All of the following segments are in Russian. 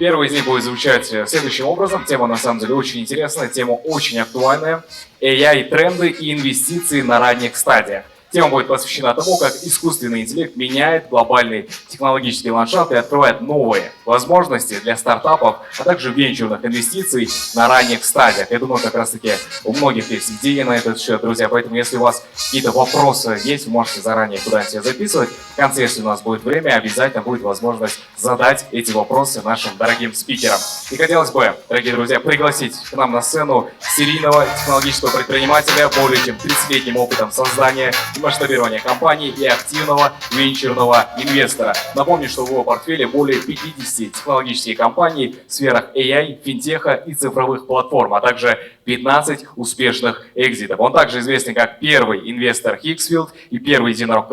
Первый из них будет звучать следующим образом. Тема на самом деле очень интересная, тема очень актуальная. AI, тренды и инвестиции на ранних стадиях. Тема будет посвящена тому, как искусственный интеллект меняет глобальный технологический ландшафт и открывает новые возможности для стартапов, а также венчурных инвестиций на ранних стадиях. Я думаю, как раз таки у многих есть идеи на этот счет, друзья. Поэтому, если у вас какие-то вопросы есть, вы можете заранее куда-нибудь себе записывать. В конце, если у нас будет время, обязательно будет возможность задать эти вопросы нашим дорогим спикерам. И хотелось бы, дорогие друзья, пригласить к нам на сцену серийного технологического предпринимателя, более чем 30-летним опытом создания и масштабирования компаний и активного венчурного инвестора. Напомню, что в его портфеле более 50 технологических компаний в сферах AI, финтеха и цифровых платформ, а также 15 успешных экзитов. Он также известен как первый инвестор Hicksfield и первый единорог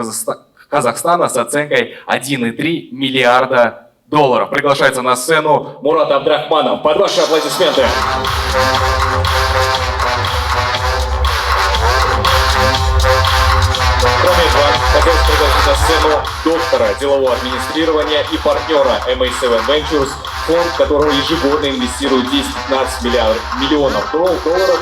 Казахстана с оценкой 1,3 миллиарда долларов. Приглашается на сцену Мурат Абдрахманов. Под ваши аплодисменты. Кроме этого, хотелось пригласить на сцену доктора делового администрирования и партнера MA7 Ventures, фонд, которого ежегодно инвестирует 10-15 миллионов долларов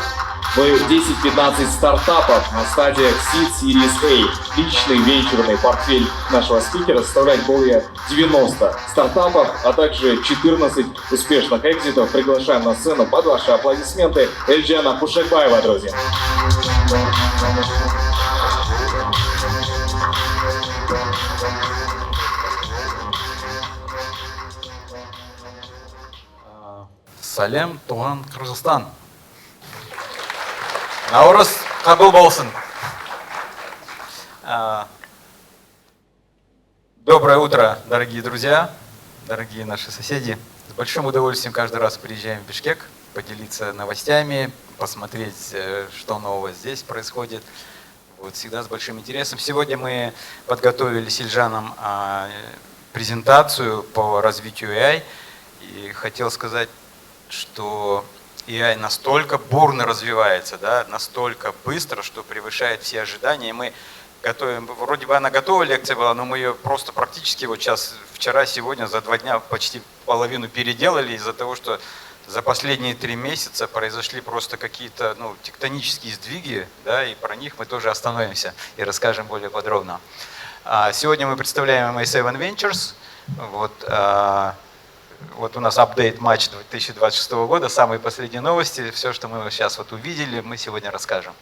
в 10-15 стартапов на стадиях Seed Series A. Личный венчурный портфель нашего спикера составляет более 90 стартапов, а также 14 успешных экзитов. Приглашаем на сцену под ваши аплодисменты Эльджана Пушекбаева, друзья. Салем, Туган, Кыргызстан. Наурыз кабыл болсын. Доброе утро, дорогие друзья, дорогие наши соседи. С большим удовольствием каждый раз приезжаем в Бишкек, поделиться новостями, посмотреть, что нового здесь происходит. Вот, всегда с большим интересом. Сегодня мы подготовили с Ильжаном презентацию по развитию AI. И хотел сказать, что AI настолько бурно развивается, да, настолько быстро, что превышает все ожидания. Мы готовим, вроде бы она готова, лекция была, но мы ее просто практически вот сейчас, вчера, сегодня, за 2 дня почти половину переделали из-за того, что за последние 3 месяца произошли просто какие-то тектонические сдвиги, да, и про них мы тоже остановимся и расскажем более подробно. Сегодня мы представляем MA7 Ventures. Вот у нас апдейт матч 2026 года, самые последние новости, все, что мы сейчас вот увидели, мы сегодня расскажем.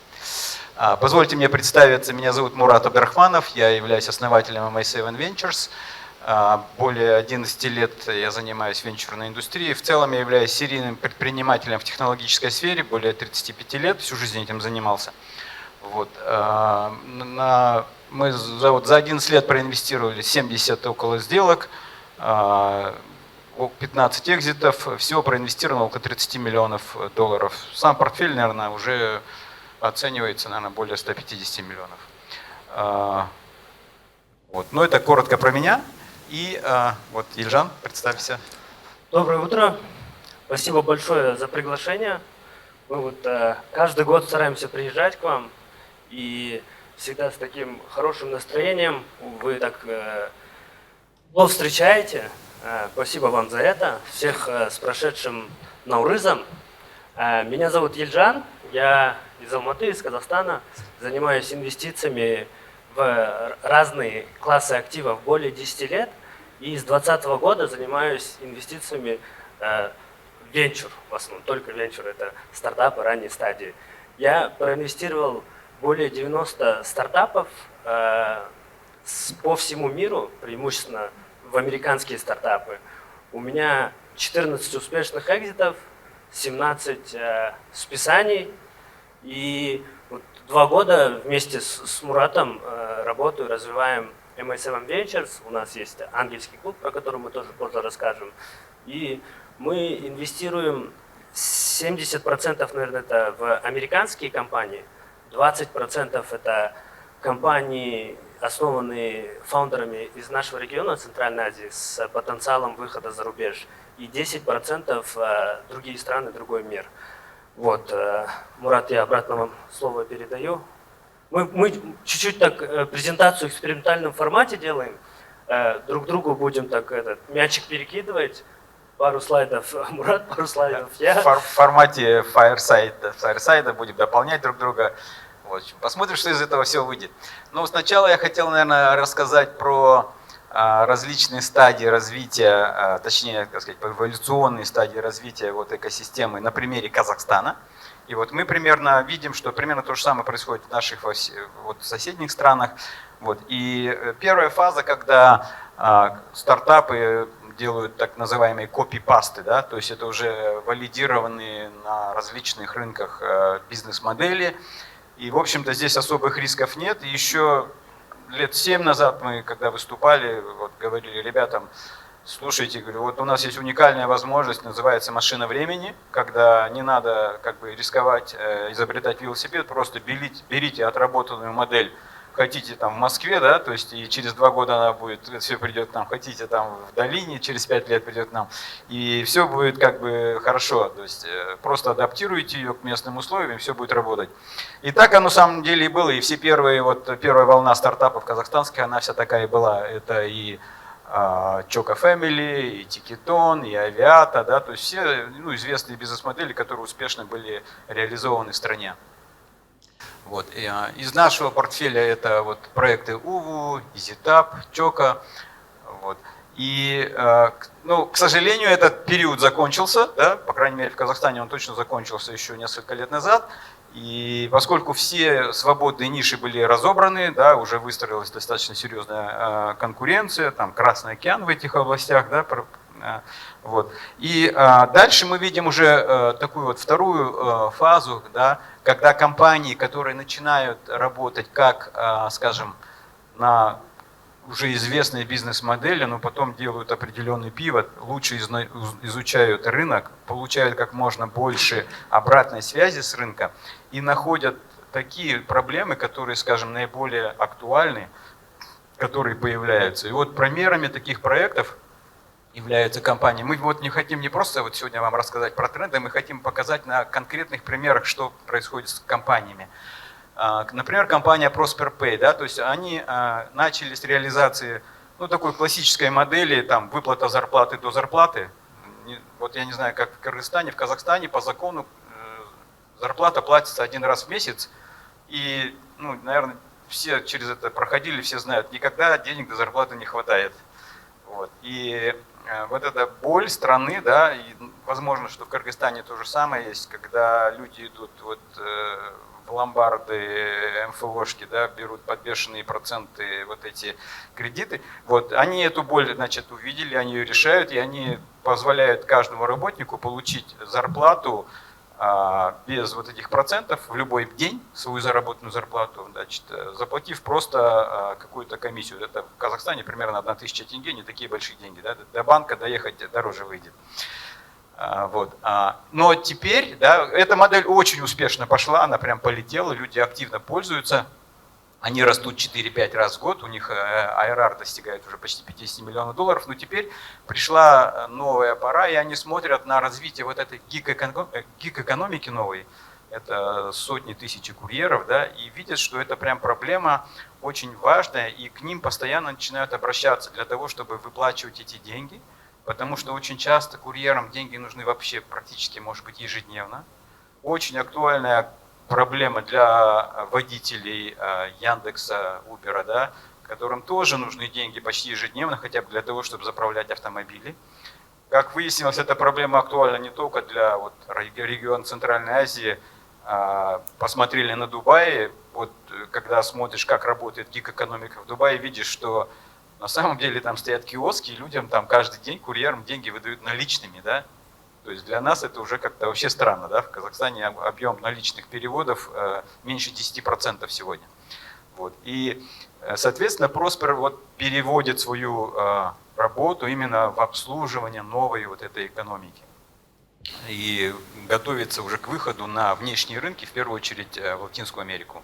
Позвольте мне представиться, меня зовут Мурат Абдрахманов, я являюсь основателем MA7 Ventures. Более 11 лет я занимаюсь венчурной индустрией. В целом я являюсь серийным предпринимателем в технологической сфере, более 35 лет, всю жизнь этим занимался. Вот. Мы за 11 лет проинвестировали 70 около сделок, 15 экзитов, всего проинвестировано около 30 миллионов долларов. Сам портфель, наверное, уже оценивается, наверное, более 150 миллионов. Вот. Но это коротко про меня. И вот, Ильжан, представься. Доброе утро. Спасибо большое за приглашение. Мы вот каждый год стараемся приезжать к вам. И всегда с таким хорошим настроением. Вы так тепло встречаете. Спасибо вам за это. Всех с прошедшим Наурызом. Меня зовут Ильжан. Я из Алматы, из Казахстана. Занимаюсь инвестициями в разные классы активов более 10 лет. И с 2020 года занимаюсь инвестициями в венчур, в основном. Только венчур – это стартапы ранней стадии. Я проинвестировал более 90 стартапов по всему миру, преимущественно в американские стартапы. У меня 14 успешных экзитов, 17 списаний. И вот 2 года вместе с Муратом работаю, развиваем MA7 Ventures. У нас есть ангельский клуб, про который мы тоже позже расскажем. И мы инвестируем 70%, наверное, это в американские компании, 20% это компании, основанные фаундерами из нашего региона Центральной Азии с потенциалом выхода за рубеж, и 10% другие страны, другой мир. Вот, Мурат, я обратно вам слово передаю. Мы чуть-чуть так презентацию в экспериментальном формате делаем, друг другу будем так мячик перекидывать, пару слайдов Мурат, пару слайдов я. В формате Fireside будем дополнять друг друга. Вот. Посмотрим, что из этого всего выйдет. Но сначала я хотел, наверное, рассказать про различные стадии развития, точнее, так сказать, эволюционные стадии развития вот экосистемы на примере Казахстана. И вот мы примерно видим, что примерно то же самое происходит в наших вот, соседних странах. Вот. И первая фаза, когда стартапы делают так называемые копипасты, да, то есть это уже валидированные на различных рынках бизнес-модели. И, в общем-то, здесь особых рисков нет. И еще лет 7 назад мы, когда выступали, вот, говорили ребятам, слушайте, говорю, вот у нас есть уникальная возможность, называется машина времени, когда не надо как бы рисковать, изобретать велосипед, просто берите отработанную модель, хотите там в Москве, да, то есть и через 2 года она будет, все придет к нам, хотите там в долине, через 5 лет придет к нам, и все будет как бы хорошо, то есть просто адаптируйте ее к местным условиям, все будет работать. И так оно на самом деле и было, и все первая волна стартапов казахстанская, она вся такая и была, это и Choco Family, и Тикетон, и Авиата, да, то есть все известные бизнес-модели, которые успешно были реализованы в стране. Вот. Из нашего портфеля это вот проекты УВУ, EasyTap, Choco. Вот. И, ну, к сожалению, этот период закончился, да, по крайней мере в Казахстане он точно закончился еще несколько лет назад. И поскольку все свободные ниши были разобраны, да, уже выстроилась достаточно серьезная конкуренция, там Красный океан в этих областях, да, вот. И дальше мы видим уже такую вот вторую фазу, да, когда компании, которые начинают работать как, скажем, на уже известные бизнес-модели, но потом делают определенный пивот, лучше изучают рынок, получают как можно больше обратной связи с рынка и находят такие проблемы, которые, скажем, наиболее актуальны, которые появляются. И вот примерами таких проектов являются компании. Мы вот не хотим не просто вот сегодня вам рассказать про тренды, мы хотим показать на конкретных примерах, что происходит с компаниями. Например, компания ProsperPay, да, то есть они начали с реализации, ну, такой классической модели, там, выплата зарплаты до зарплаты. Вот я не знаю, как в Кыргызстане, в Казахстане по закону зарплата платится 1 раз в месяц, и, ну, наверное, все через это проходили, все знают, никогда денег до зарплаты не хватает. Вот. И вот эта боль страны, да, и возможно, что в Кыргызстане то же самое есть, когда люди идут вот в ломбарды, МФОшки, да, берут под бешеные проценты вот эти кредиты. Вот, они эту боль, значит, увидели, они ее решают, и они позволяют каждому работнику получить зарплату без вот этих процентов в любой день, свою заработанную зарплату, значит, заплатив просто какую-то комиссию. Это в Казахстане примерно 1000 тенге, не такие большие деньги. Да? До банка доехать дороже выйдет. Вот. Но теперь, да, эта модель очень успешно пошла, она прям полетела, люди активно пользуются. Они растут 4-5 раз в год, у них IRR достигает уже почти 50 миллионов долларов, но теперь пришла новая пора, и они смотрят на развитие вот этой гиг-экономики новой, это сотни тысяч курьеров, да, и видят, что это прям проблема очень важная, и к ним постоянно начинают обращаться для того, чтобы выплачивать эти деньги, потому что очень часто курьерам деньги нужны вообще практически, может быть, ежедневно. Очень актуальная проблема для водителей Яндекса, Убера, да, которым тоже нужны деньги почти ежедневно, хотя бы для того, чтобы заправлять автомобили. Как выяснилось, эта проблема актуальна не только для вот, региона Центральной Азии. Посмотрели на Дубай, вот, когда смотришь, как работает гиг-экономика в Дубае, видишь, что на самом деле там стоят киоски, и людям там каждый день курьерам деньги выдают наличными, да. То есть для нас это уже как-то вообще странно, да? В Казахстане объем наличных переводов меньше 10% сегодня. Вот. И, соответственно, Prosper вот переводит свою работу именно в обслуживание новой вот этой экономики. И готовится уже к выходу на внешние рынки, в первую очередь в Латинскую Америку.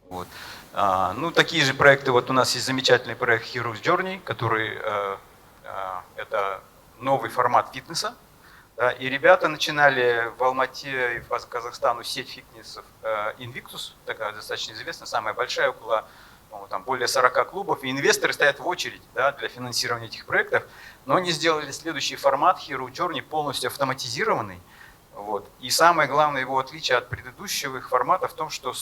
Вот. Ну, такие же проекты, вот у нас есть замечательный проект Heroes Journey, который это новый формат фитнеса. Да, и ребята начинали в Алмате и по Казахстану сеть фитнесов Invictus, такая достаточно известная, самая большая, около по-моему, там более 40 клубов, и инвесторы стоят в очередь, да, для финансирования этих проектов, но они сделали следующий формат Hero Journey полностью автоматизированный. Вот. И самое главное его отличие от предыдущего их формата в том, что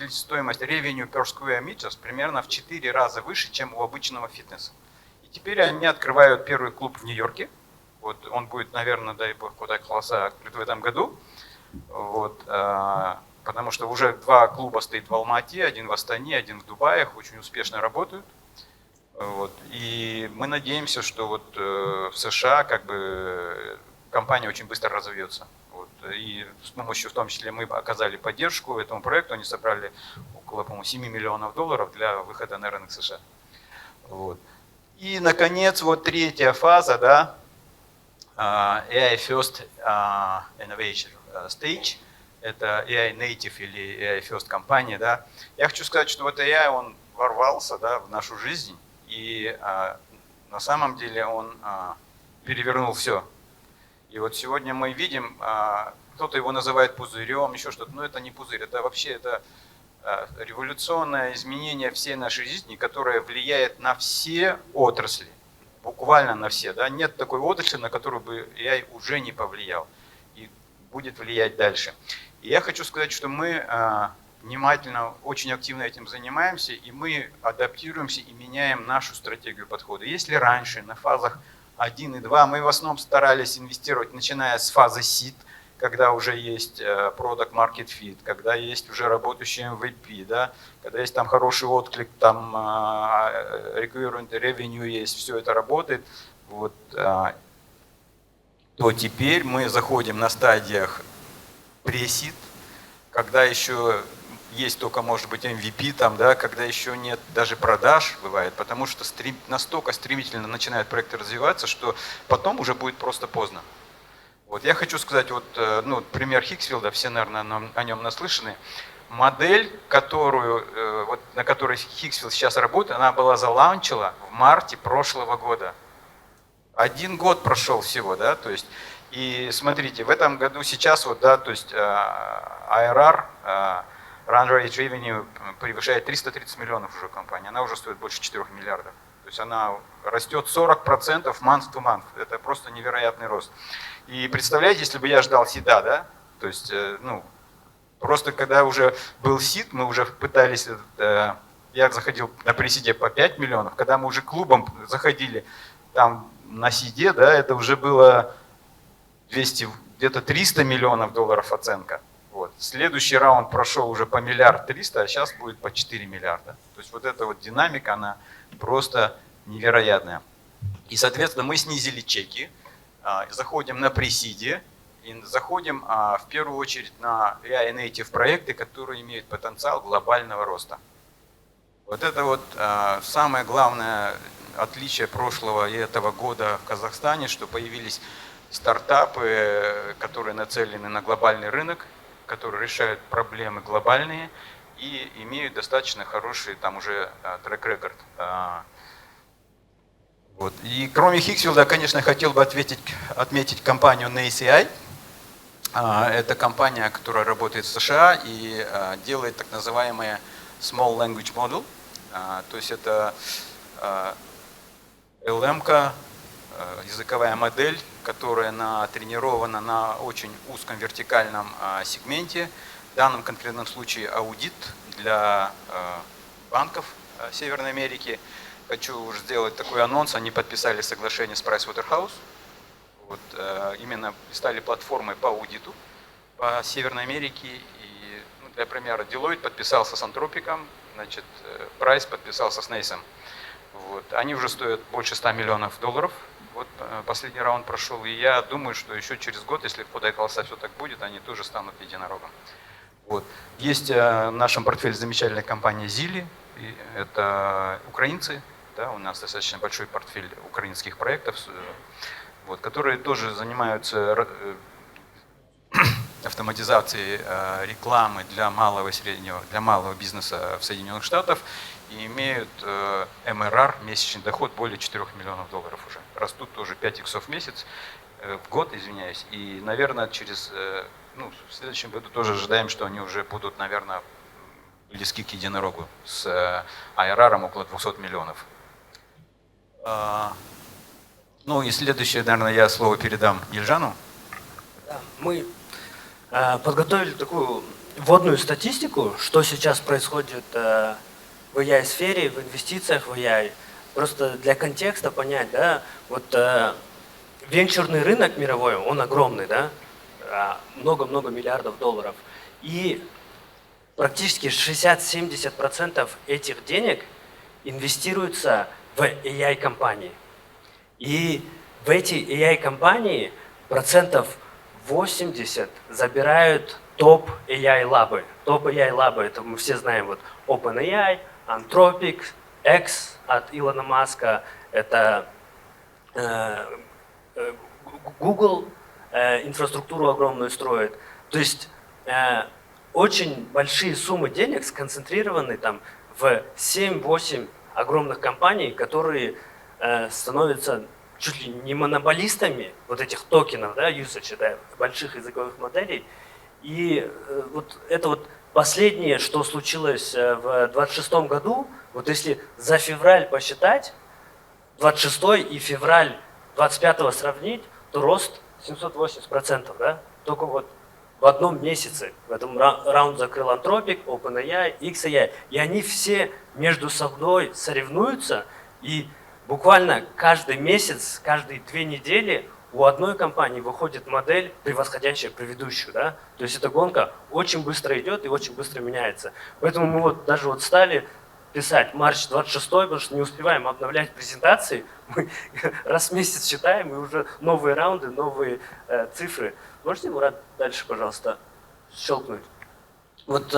стоимость revenue per square meters примерно в 4 раза выше, чем у обычного фитнеса. И теперь они открывают первый клуб в Нью-Йорке. Вот он будет, наверное, дай бог, куда класса открыт в этом году. Вот, потому что уже 2 клуба стоит в Алмате, один в Астане, один в Дубае, очень успешно работают. Вот. И мы надеемся, что вот в США как бы компания очень быстро разовьется. Вот. И с помощью, в том числе, мы оказали поддержку этому проекту, они собрали около, по-моему, $7 миллионов для выхода на рынок США. Вот. И, наконец, вот третья фаза, да, AI First Innovation Stage, это AI Native или AI First компания, да. Я хочу сказать, что вот AI, он ворвался, да, в нашу жизнь, и на самом деле он перевернул все. И вот сегодня мы видим, кто-то его называет пузырем, еще что-то, но это не пузырь, это вообще это революционное изменение всей нашей жизни, которое влияет на все отрасли, буквально на все. Да? Нет такой отрасли, на которую бы AI уже не повлиял и будет влиять дальше. И я хочу сказать, что мы внимательно, очень активно этим занимаемся, и мы адаптируемся и меняем нашу стратегию подхода. Если раньше на фазах 1 и 2 мы в основном старались инвестировать, начиная с фазы Seed, когда уже есть Product Market Fit, когда есть уже работающий MVP, да, когда есть там хороший отклик, там Recurrent Revenue есть, все это работает, вот, то теперь мы заходим на стадиях Pre-Seed, когда еще есть только, может быть, MVP, там, да, когда еще нет даже продаж, бывает, потому что настолько стремительно начинают проекты развиваться, что потом уже будет просто поздно. Вот я хочу сказать, вот, ну, пример Хиксфилда, все, наверное, о нем наслышаны. Модель, вот, на которой Хиксфилд сейчас работает, она была залаунчена в марте прошлого года. 1 год прошел всего, да, то есть, и смотрите, в этом году сейчас, вот, да, то есть IRR, Run Rate Revenue превышает 330 миллионов уже компания, она уже стоит больше 4 миллиардов. То есть она растет 40% month to month, это просто невероятный рост. И представляете, если бы я ждал сида, да, то есть, ну, просто когда уже был сид, мы уже пытались, я заходил на пресиде по 5 миллионов, когда мы уже клубом заходили там на сиде, да, это уже было 200, где-то 300 миллионов долларов оценка. Вот. Следующий раунд прошел уже по 1 300 000 000, а сейчас будет по 4 миллиарда. То есть вот эта вот динамика, она просто невероятная. И, соответственно, мы снизили чеки, заходим на пресиде и заходим в первую очередь на AI Native проекты, которые имеют потенциал глобального роста. Вот это вот самое главное отличие прошлого и этого года в Казахстане, что появились стартапы, которые нацелены на глобальный рынок, которые решают проблемы глобальные и имеют достаточно хороший там уже трек-рекорд. Вот. И кроме Хиксфилда, конечно, хотел бы отметить компанию NaceAI. Это компания, которая работает в США и делает так называемые Small Language Model. То есть это LM-ка, языковая модель, которая натренирована на очень узком вертикальном сегменте. В данном конкретном случае аудит для банков Северной Америки. Хочу уже сделать такой анонс. Они подписали соглашение с Pricewaterhouse. Вот, именно стали платформой по аудиту по Северной Америке. И, ну, для примера, Deloitte подписался с Anthropic, значит, Price подписался с Nacem. Вот. Они уже стоят больше 100 миллионов долларов. Вот последний раунд прошел, и я думаю, что еще через год, если в ходе колоса все так будет, они тоже станут единорогом. Вот. Есть в нашем портфеле замечательная компания Zili, это украинцы, да, у нас достаточно большой портфель украинских проектов, вот, которые тоже занимаются автоматизацией рекламы для малого и среднего, для малого бизнеса в Соединенных Штатах и имеют МРР, месячный доход более 4 миллионов долларов уже. Растут тоже 5 иксов в месяц, в год, извиняюсь, и, наверное, в следующем году тоже ожидаем, что они уже будут, наверное, близки к единорогу, с IRR около 200 миллионов. Ну и следующее, наверное, я слово передам Ельжану. Да, мы подготовили такую вводную статистику, что сейчас происходит в AI-сфере, в инвестициях в AI. Просто для контекста понять, да, вот венчурный рынок мировой, он огромный, да, много-много миллиардов долларов. И практически 60-70% этих денег инвестируются в AI-компании. И в эти AI-компании процентов 80 забирают топ AI-лабы. Топ AI-лабы, это мы все знаем, вот OpenAI, Anthropic, X от Илона Маска, это Google инфраструктуру огромную строит. То есть очень большие суммы денег сконцентрированы там в 7-8 огромных компаний, которые становятся чуть ли не монополистами вот этих токенов, да, usage, да, больших языковых моделей. И вот это вот последнее, что случилось в 2026 году, вот если за февраль посчитать, 26 и февраль 25 сравнить, то рост 780%, да, только вот в одном месяце. В этом раунд закрыл Anthropic, OpenAI, XAI, и они все между собой соревнуются, и буквально каждый месяц, каждые 2 недели у одной компании выходит модель, превосходящая предыдущую. Да? То есть эта гонка очень быстро идет и очень быстро меняется. Поэтому мы вот даже вот стали писать марч 26, потому что не успеваем обновлять презентации. Мы раз в месяц считаем, и уже новые раунды, новые цифры. Можете, Мурат, дальше, пожалуйста, щелкнуть? Вот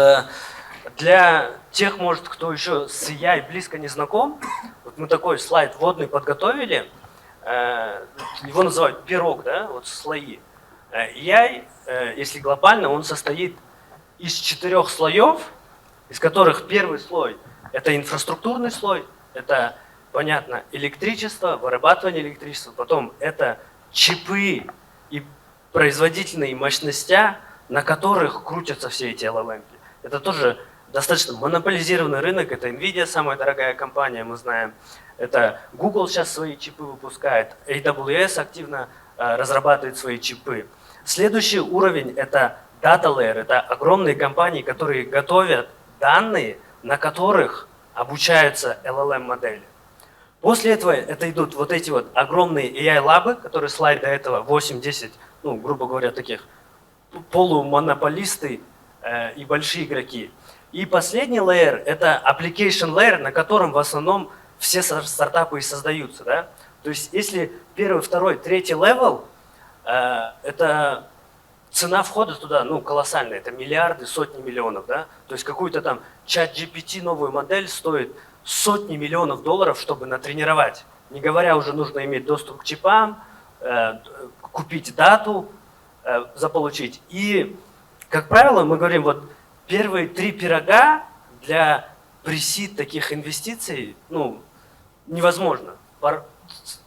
для тех, может, кто еще с AI близко не знаком, вот мы такой слайд вводный подготовили. Его называют пирог, да, вот слои. AI, если глобально, он состоит из 4 слоев, из которых первый слой – это инфраструктурный слой, это, понятно, электричество, вырабатывание электричества, потом это чипы и производительные мощности, на которых крутятся все эти LLM. Это тоже достаточно монополизированный рынок, это NVIDIA, самая дорогая компания, мы знаем. Это Google сейчас свои чипы выпускает, AWS активно разрабатывает свои чипы. Следующий уровень – это Data Layer, это огромные компании, которые готовят данные, на которых обучаются LLM-модели. После этого это идут вот эти вот огромные AI-лабы, которые слайд до этого 8-10, ну, грубо говоря, таких полумонополисты и большие игроки. И последний layer – это application layer, на котором в основном все стартапы и создаются. Да? То есть если первый, второй, третий level это цена входа туда, ну, колоссальная, это миллиарды, сотни миллионов. Да? То есть какую-то там ChatGPT новую модель стоит сотни миллионов долларов, чтобы натренировать. Не говоря уже, нужно иметь доступ к чипам, купить дату, заполучить. И, как правило, мы говорим, вот первые 3 пирога для пресид таких инвестиций, ну, невозможно.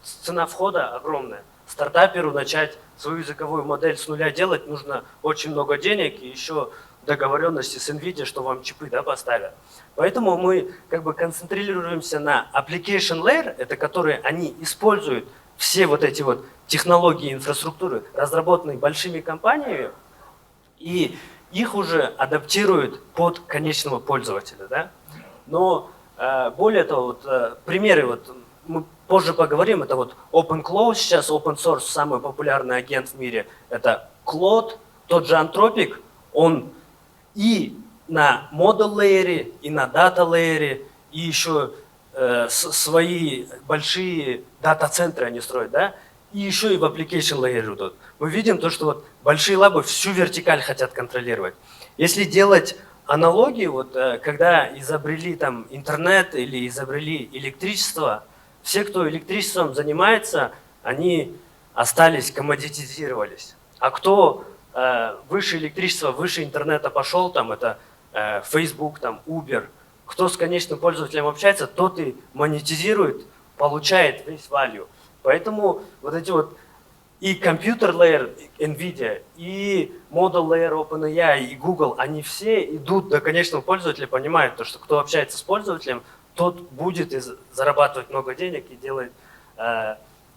Цена входа огромная. Стартаперу начать свою языковую модель с нуля делать нужно очень много денег и еще договоренности с NVIDIA, что вам чипы, да, поставят. Поэтому мы как бы концентрируемся на application layer, это которые они используют все вот эти вот технологии инфраструктуры, разработанные большими компаниями, и их уже адаптируют под конечного пользователя. Да? Но более того, вот, примеры, вот, мы позже поговорим, это вот OpenCloud, сейчас open source самый популярный агент в мире, это Claude, тот же Anthropic, он и на model layer, и на data layer, и еще свои большие дата-центры они строят, да? И еще и в application layer идут. Мы видим то, что вот большие лабы всю вертикаль хотят контролировать. Если делать аналогию, вот, когда изобрели там интернет или изобрели электричество, все, кто электричеством занимается, они остались, коммодитизировались. А кто выше электричества, выше интернета пошел, там это Facebook, там Uber, кто с конечным пользователем общается, тот и монетизирует, получает весь value. Поэтому вот эти вот и компьютер layer NVIDIA, и model layer OpenAI, и Google, они все идут до конечного пользователя, понимают то, что кто общается с пользователем, тот будет зарабатывать много денег и делает,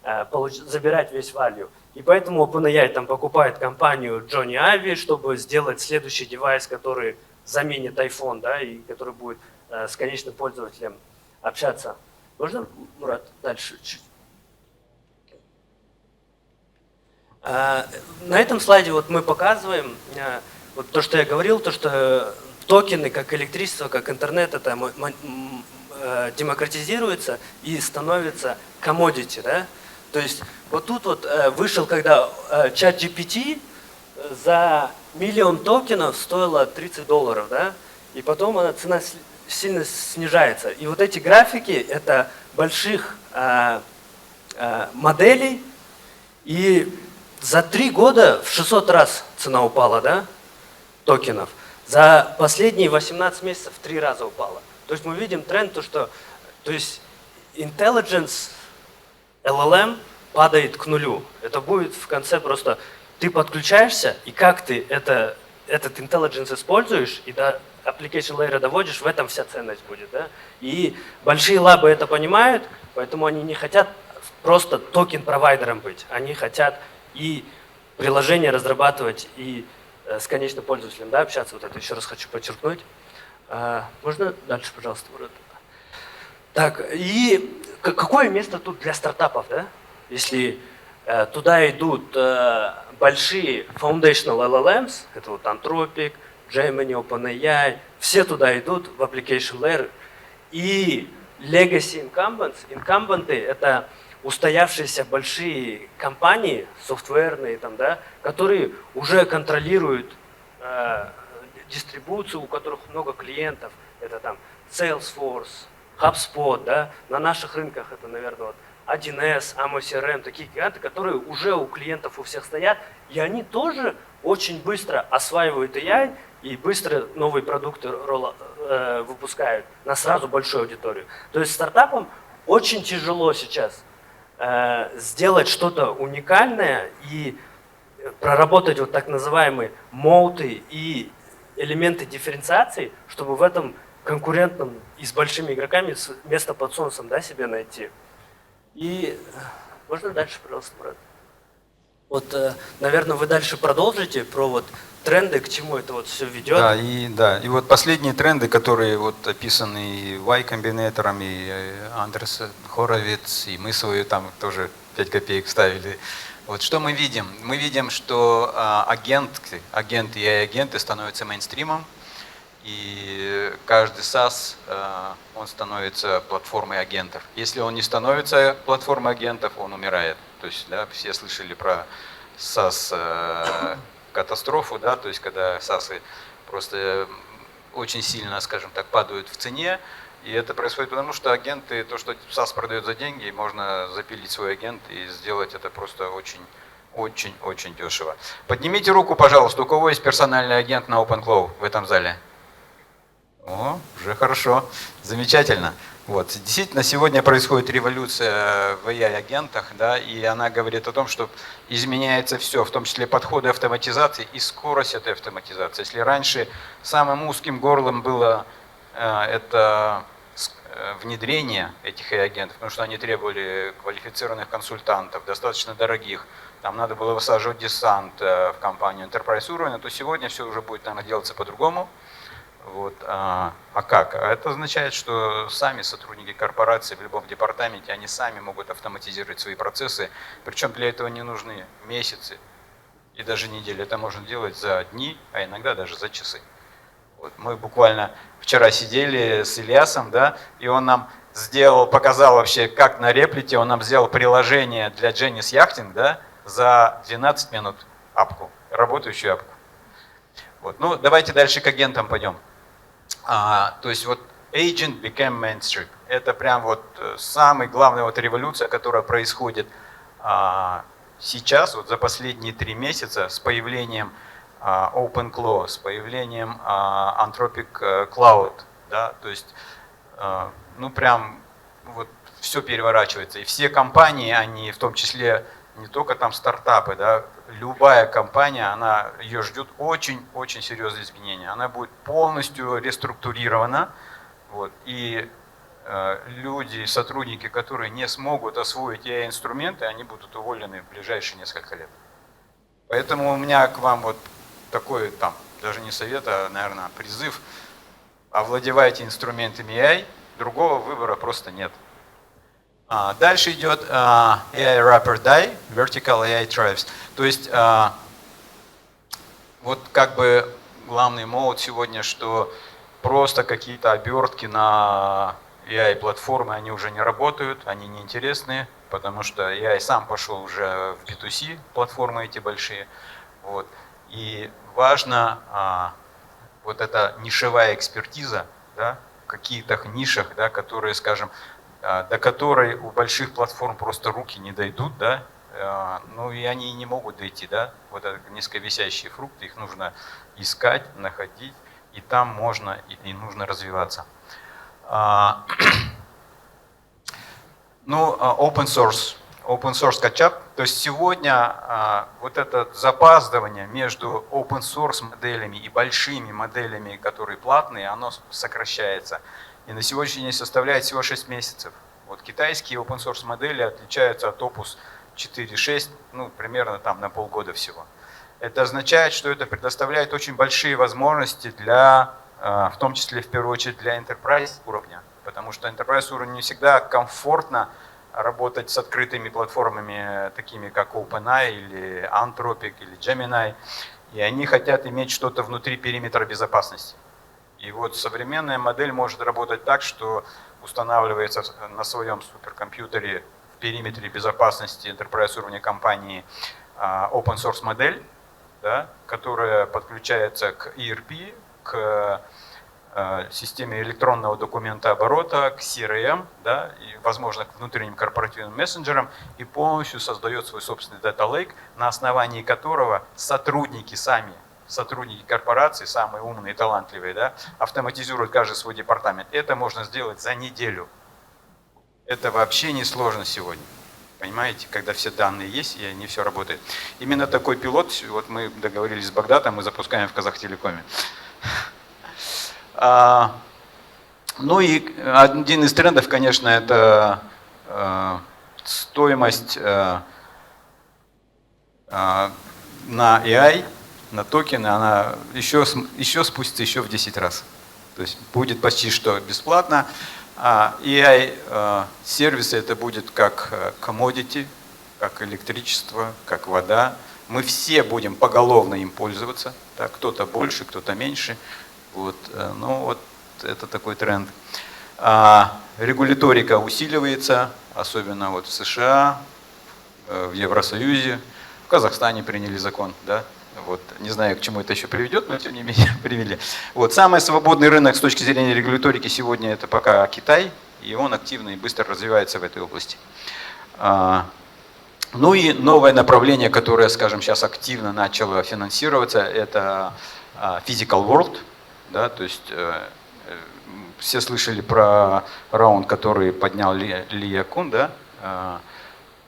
забирать весь value. И поэтому OpenAI там покупает компанию Johnny Ive, чтобы сделать следующий девайс, который заменит iPhone, да, и который будет с конечным пользователем общаться. Можно, Мурат, дальше? На этом слайде вот мы показываем вот то, что я говорил, то, что токены, как электричество, как интернет, это демократизируется и становится commodity, да? То есть вот тут вот вышел, когда ChatGPT за 1 000 000 токенов стоила $30, да? И потом цена сильно снижается. И вот эти графики это больших моделей, и за 3 года в 600 раз цена упала, да, токенов. За последние 18 месяцев в 3 раза упала. То есть мы видим тренд, то есть intelligence LLM падает к нулю. Это будет в конце просто ты подключаешься, и как ты этот intelligence используешь, и до application layer доводишь, в этом вся ценность будет. Да? И большие лабы это понимают, поэтому они не хотят просто токен-провайдером быть. Они хотят и приложение разрабатывать, и с конечным пользователем, да, общаться. Вот это еще раз хочу подчеркнуть. Можно дальше, пожалуйста, Мурат? Так, и какое место тут для стартапов, да? Если туда идут большие foundational LLMs, это вот Anthropic, Gemini, OpenAI, все туда идут в application layer. И legacy incumbents, инкамбенты это устоявшиеся большие компании, софтверные, там, да, которые уже контролируют дистрибуцию, у которых много клиентов. Это там Salesforce, HubSpot, да, на наших рынках это, наверное, вот 1С, AMO CRM, такие гиганты, которые уже у клиентов у всех стоят, и они тоже очень быстро осваивают AI и быстро новые продукты выпускают на сразу большую аудиторию. То есть стартапам очень тяжело сейчас сделать что-то уникальное и проработать вот так называемые моуты и элементы дифференциации, чтобы в этом конкурентном и с большими игроками место под солнцем, да, себе найти. И можно дальше, пожалуйста, Мурат? Вот, наверное, вы дальше продолжите про вот тренды, к чему это вот все ведет. Да, и вот последние тренды, которые вот описаны и Y Combinator, и Андрес Хоровиц, и мы свою там тоже 5 копеек ставили. Вот что мы видим? Мы видим, что агенты и AI-агенты становятся мейнстримом, и каждый SaaS, он становится платформой агентов. Если он не становится платформой агентов, он умирает. То есть, да, все слышали про SaaS катастрофу, да, то есть когда SaaS просто очень сильно, скажем так, падают в цене, и это происходит потому, что агенты, то, что SaaS продает за деньги, можно запилить свой агент и сделать это просто очень дешево. Поднимите руку, пожалуйста, у кого есть персональный агент на OpenClaw в этом зале? О, уже хорошо, замечательно. Вот. Действительно, сегодня происходит революция в AI-агентах, да, и она говорит о том, что изменяется все, в том числе подходы автоматизации и скорость этой автоматизации. Если раньше самым узким горлом было это внедрение этих AI-агентов, потому что они требовали квалифицированных консультантов, достаточно дорогих, там надо было высаживать десант в компанию Enterprise уровня, то сегодня все уже будет, наверное, делаться по-другому. Вот. А как? А это означает, что сами сотрудники корпорации в любом департаменте, они сами могут автоматизировать свои процессы, причем для этого не нужны месяцы и даже недели. Это можно делать за дни, а иногда даже за часы. Вот. Мы буквально вчера сидели с Ильясом, да, и он нам показал вообще, как на Реплите, он нам сделал приложение для Genesis Yachting, да, за 12 минут апку, работающую апку. Вот. Ну, давайте дальше к агентам пойдем. То есть вот agent became mainstream. Это прям вот самая главная вот революция, которая происходит сейчас, вот за последние 3 месяца с появлением OpenClaw, с появлением Anthropic Cloud. Да? То есть, ну прям вот все переворачивается. И все компании, они в том числе не только там стартапы, да, любая компания, ее ждет очень-очень серьезные изменения. Она будет полностью реструктурирована, вот, и люди, сотрудники, которые не смогут освоить AI-инструменты, они будут уволены в ближайшие несколько лет. Поэтому у меня к вам вот такой, там, даже не совет, а, наверное, призыв. Овладевайте инструментами AI, другого выбора просто нет. Дальше идет AI Wrapper Die, Vertical AI Tribes. То есть вот как бы главный мод сегодня, что просто какие-то обертки на AI-платформы, они уже не работают, они неинтересны, потому что AI сам пошел уже в B2C, платформы эти большие. Вот. И важно вот эта нишевая экспертиза, да, в каких-то нишах, да, которые, скажем, до которой у больших платформ просто руки не дойдут, да, ну и они не могут дойти, да, вот это низковисящие фрукты, их нужно искать, находить, и там можно и нужно развиваться. Ну, open source catch-up, то есть сегодня вот это запаздывание между open source моделями и большими моделями, которые платные, оно сокращается. И на сегодняшний день составляет всего 6 месяцев. Вот китайские open source модели отличаются от Opus 4.6, ну, примерно там на полгода всего. Это означает, что это предоставляет очень большие возможности для, в том числе в первую очередь для enterprise уровня, потому что enterprise уровень не всегда комфортно работать с открытыми платформами, такими как OpenAI или Anthropic или Gemini, и они хотят иметь что-то внутри периметра безопасности. И вот современная модель может работать так, что устанавливается на своем суперкомпьютере в периметре безопасности enterprise уровня компании open source модель, да, которая подключается к ERP, к системе электронного документа оборота, к CRM, да, и, возможно, к внутренним корпоративным мессенджерам, и полностью создает свой собственный Data Lake, на основании которого сотрудники корпорации, самые умные и талантливые, да, автоматизируют каждый свой департамент. Это можно сделать за неделю. Это вообще не сложно сегодня. Понимаете, когда все данные есть и не все работает. Именно такой пилот, вот мы договорились с Багдатом, мы запускаем в Казахтелекоме. Ну и один из трендов, конечно, это стоимость на AI, на токены, она еще спустится еще в 10 раз. То есть будет почти что бесплатно. AI-сервисы это будет как commodity, как электричество, как вода. Мы все будем поголовно им пользоваться. Да, кто-то больше, кто-то меньше. Вот, ну вот это такой тренд. Регуляторика усиливается, особенно вот в США, в Евросоюзе. В Казахстане приняли закон, да. Вот, не знаю, к чему это еще приведет, но тем не менее привели. Вот, самый свободный рынок с точки зрения регуляторики сегодня это пока Китай, и он активно и быстро развивается в этой области. Ну и новое направление, которое, скажем, сейчас активно начало финансироваться, это Physical World. Да, то есть все слышали про раунд, который поднял Ли Якун, да,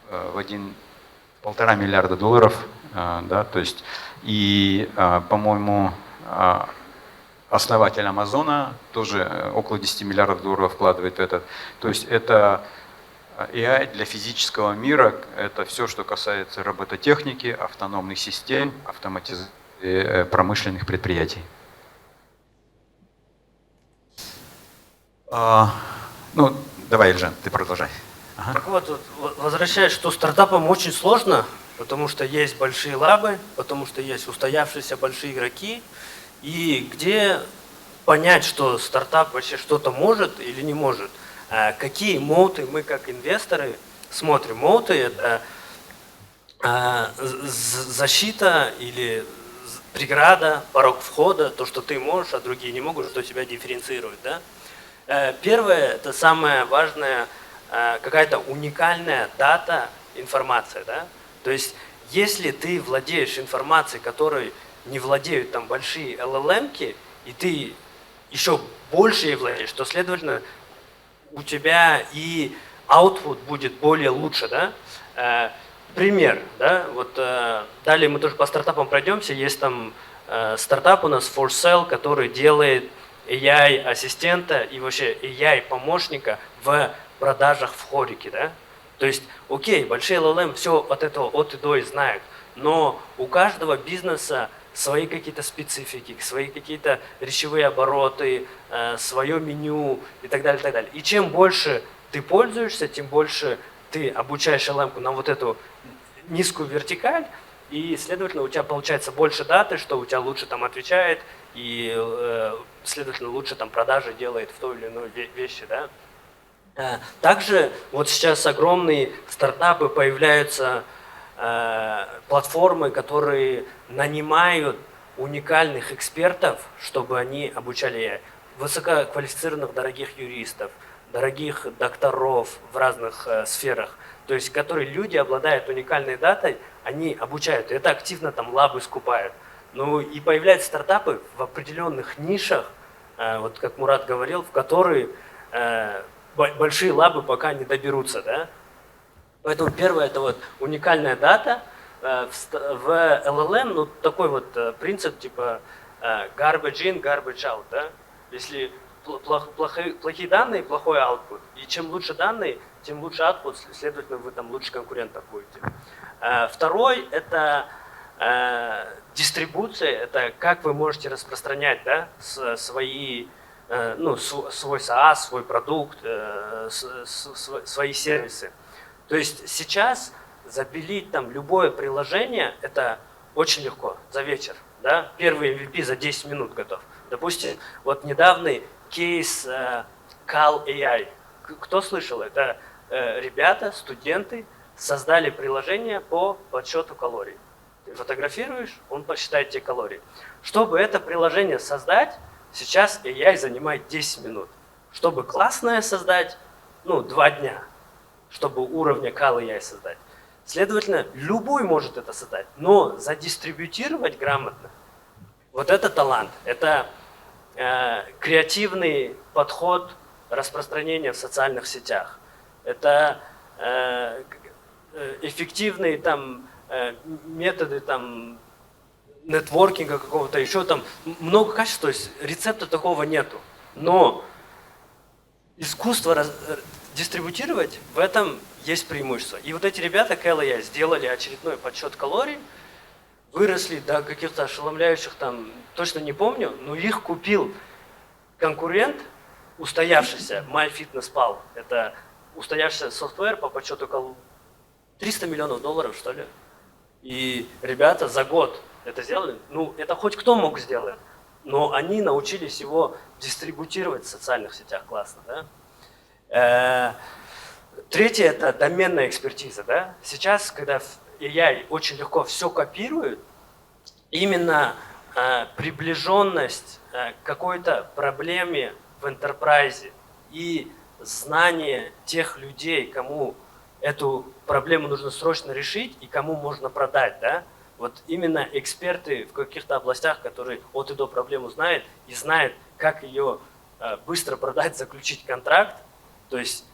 в 1,5 миллиарда долларов, да, то есть и, по-моему, основатель Амазона тоже около 10 миллиардов долларов вкладывает в этот. То есть это AI для физического мира, это все, что касается робототехники, автономных систем, автоматизации промышленных предприятий. Ну, давай, Ильжан, ты продолжай. Ага. Так вот, возвращаясь, что стартапам очень сложно, потому что есть большие лабы, потому что есть устоявшиеся большие игроки, и где понять, что стартап вообще что-то может или не может. Какие моуты мы как инвесторы смотрим? Моуты – это защита или преграда, порог входа, то, что ты можешь, а другие не могут, что тебя дифференцирует. Да? Первое – это самое важное, какая-то уникальная дата, информация. Да? То есть, если ты владеешь информацией, которой не владеют там большие LLM-ки, и ты еще больше ей владеешь, то, следовательно, у тебя и output будет более лучше. Да? пример, да, вот далее мы тоже по стартапам пройдемся, есть там стартап у нас ForSell, который делает AI-ассистента и вообще AI-помощника в продажах в хорике, да. То есть, окей, большие LLM все от этого от и до и знают, но у каждого бизнеса свои какие-то специфики, свои какие-то речевые обороты, свое меню и так далее, и так далее. И чем больше ты пользуешься, тем больше ты обучаешь LM на вот эту низкую вертикаль, и, следовательно, у тебя получается больше даты, что у тебя лучше там отвечает, и, следовательно, лучше там продажи делает в той или иной вещи, да. Также вот сейчас огромные стартапы появляются, платформы, которые нанимают уникальных экспертов, чтобы они обучали AI. Высококвалифицированных дорогих юристов, дорогих докторов в разных сферах. То есть, которые люди обладают уникальной датой, они обучают. И это активно там лабы скупают. Ну и появляются стартапы в определенных нишах, вот как Мурат говорил, в которые большие лабы пока не доберутся, да? Поэтому первое — это вот уникальная дата. В LLM, ну, такой вот принцип типа garbage in, garbage out, да? Если плохие данные, плохой output. И чем лучше данные, тем лучше output, следовательно, вы там лучше конкурентов будете. Второй — это дистрибуция, это как вы можете распространять, да, свои, ну, свой SaaS, свой продукт, свои сервисы. То есть сейчас запилить там любое приложение – это очень легко, за вечер. Да? Первый MVP за 10 минут готов. Допустим, вот недавний кейс Cal AI. Кто слышал? Это ребята, студенты создали приложение по подсчету калорий. Ты фотографируешь, он посчитает тебе калории. Чтобы это приложение создать, сейчас AI занимает 10 минут. Чтобы классное создать, ну, 2 дня. Чтобы уровня Cal AI создать. Следовательно, любой может это создать, но задистрибьютировать грамотно, вот это талант, это креативный подход распространения в социальных сетях, это эффективные там методы там нетворкинга какого-то, еще там много качеств, то есть рецепта такого нету, но искусство дистрибутировать, в этом есть преимущество. И вот эти ребята, Cal AI, сделали очередной подсчет калорий, выросли до каких-то ошеломляющих, там, точно не помню, но их купил конкурент, устоявшийся, MyFitnessPal. Это устоявшийся софтвер по подсчету калорий. $300 миллионов, что ли. И ребята за год это сделали. Ну, это хоть кто мог сделать, но они научились его дистрибутировать в социальных сетях. Классно, да? Третье — это доменная экспертиза. Да? Сейчас, когда AI очень легко все копирует, именно приближенность к какой-то проблеме в enterprise и знание тех людей, кому эту проблему нужно срочно решить и кому можно продать. Да? Вот именно эксперты в каких-то областях, которые от и до проблему знают и знают, как ее быстро продать, заключить контракт. То есть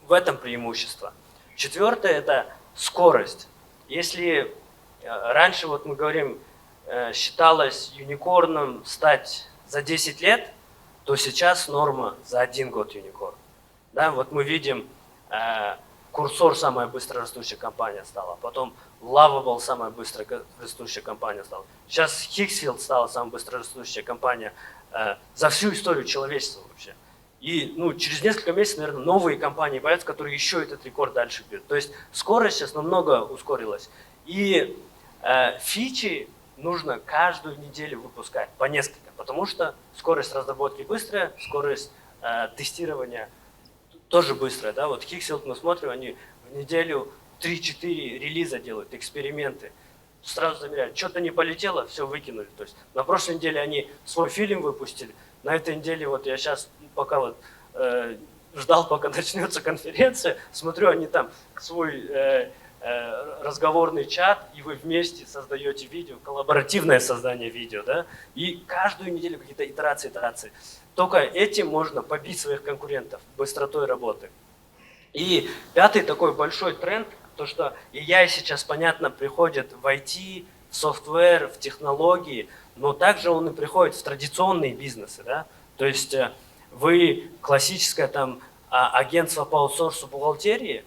в этом преимущество. Четвертое — это скорость. Если раньше, вот мы говорим, считалось юникорном стать за 10 лет, то сейчас норма за 1 год юникорн. Да, вот мы видим, Курсор самая быстро растущая компания стала, потом Lovable самая быстро растущая компания стала. Сейчас Hixfield стала самая быстро растущая компания за всю историю человечества вообще. И ну, через несколько месяцев, наверное, новые компании появятся, которые еще этот рекорд дальше бьют. То есть скорость сейчас намного ускорилась. И фичи нужно каждую неделю выпускать, по несколько, потому что скорость разработки быстрая, скорость тестирования тоже быстрая. Да? Вот Hixfield мы смотрим, они в неделю 3-4 релиза делают, эксперименты. Сразу замеряют, что-то не полетело, все выкинули. То есть на прошлой неделе они свой фильм выпустили, на этой неделе вот я сейчас пока вот ждал, пока начнется конференция, смотрю, они там свой разговорный чат, и вы вместе создаете видео, коллаборативное создание видео, да, и каждую неделю какие-то итерации. Только этим можно побить своих конкурентов быстротой работы. И пятый такой большой тренд, то, что AI сейчас, понятно, приходит в IT, в софтвер, в технологии, но также он и приходит в традиционные бизнесы, да? То есть вы классическое там агентство по аутсорсу бухгалтерии,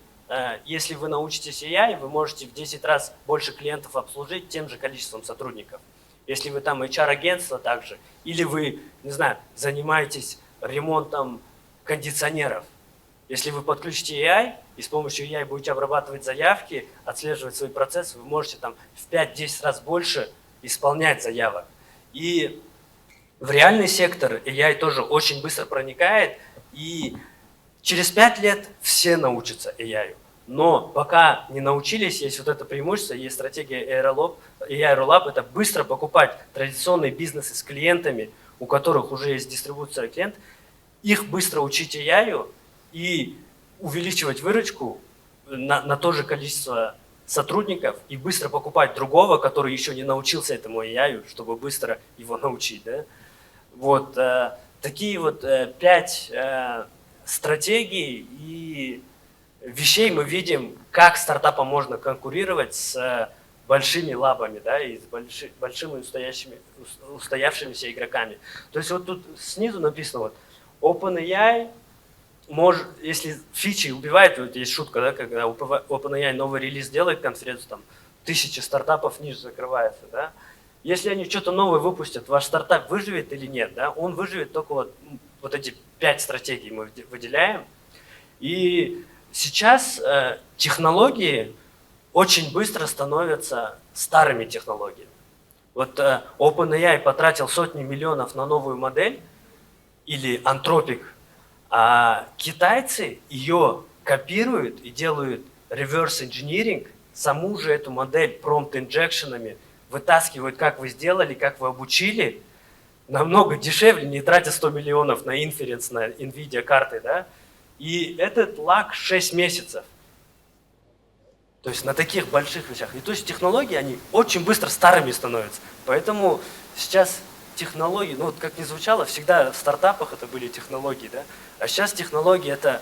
если вы научитесь AI, вы можете в 10 раз больше клиентов обслужить тем же количеством сотрудников. Если вы там HR-агентство также, или вы, не знаю, занимаетесь ремонтом кондиционеров. Если вы подключите AI и с помощью AI будете обрабатывать заявки, отслеживать свои процессы, вы можете там в 5-10 раз больше исполнять заявок. И в реальный сектор AI тоже очень быстро проникает, и через 5 лет все научатся AI. Но пока не научились, есть вот это преимущество, есть стратегия AI Rollup, это быстро покупать традиционные бизнесы с клиентами, у которых уже есть дистрибуция клиент, их быстро учить AI и увеличивать выручку на то же количество сотрудников и быстро покупать другого, который еще не научился этому AI, чтобы быстро его научить. Да? Вот такие вот 5 стратегий и вещей мы видим, как стартапам можно конкурировать с большими лабами, да, и с большими устоявшимися игроками. То есть вот тут снизу написано, вот, OpenAI может, если фичи убивает, вот есть шутка, да, когда OpenAI новый релиз делает конференцию, там 1000 стартапов ниже закрывается, да. Если они что-то новое выпустят, ваш стартап выживет или нет, да, он выживет только вот эти 5 стратегий мы выделяем. И сейчас технологии очень быстро становятся старыми технологиями. Вот OpenAI потратил сотни миллионов на новую модель, или Anthropic, а китайцы ее копируют и делают reverse engineering, саму же эту модель prompt инжекшенами вытаскивают, как вы сделали, как вы обучили, намного дешевле, не тратя 100 миллионов на инференс, на NVIDIA карты, да? И этот лаг 6 месяцев. То есть на таких больших вещах. И то есть технологии, они очень быстро старыми становятся. Поэтому сейчас технологии, ну вот как ни звучало, всегда в стартапах это были технологии, да? А сейчас технологии это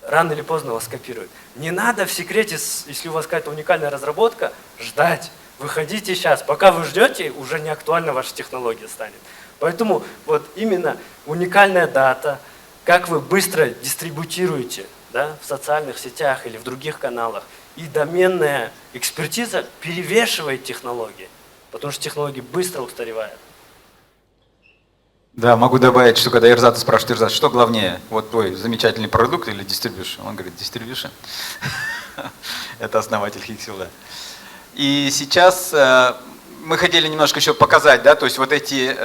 рано или поздно вас копируют. Не надо в секрете, если у вас какая-то уникальная разработка, ждать. Выходите сейчас. Пока вы ждете, уже не актуальна ваша технология станет. Поэтому вот именно уникальная дата, как вы быстро дистрибутируете, да, в социальных сетях или в других каналах, и доменная экспертиза перевешивает технологии, потому что технологии быстро устаревают. Да, могу добавить, что когда Ирзат спрашивает, Ирзат, что главнее, вот твой замечательный продукт или distribution? Он говорит, distribution. Это основатель Hixwell, да. И сейчас мы хотели немножко еще показать, да, то есть вот эти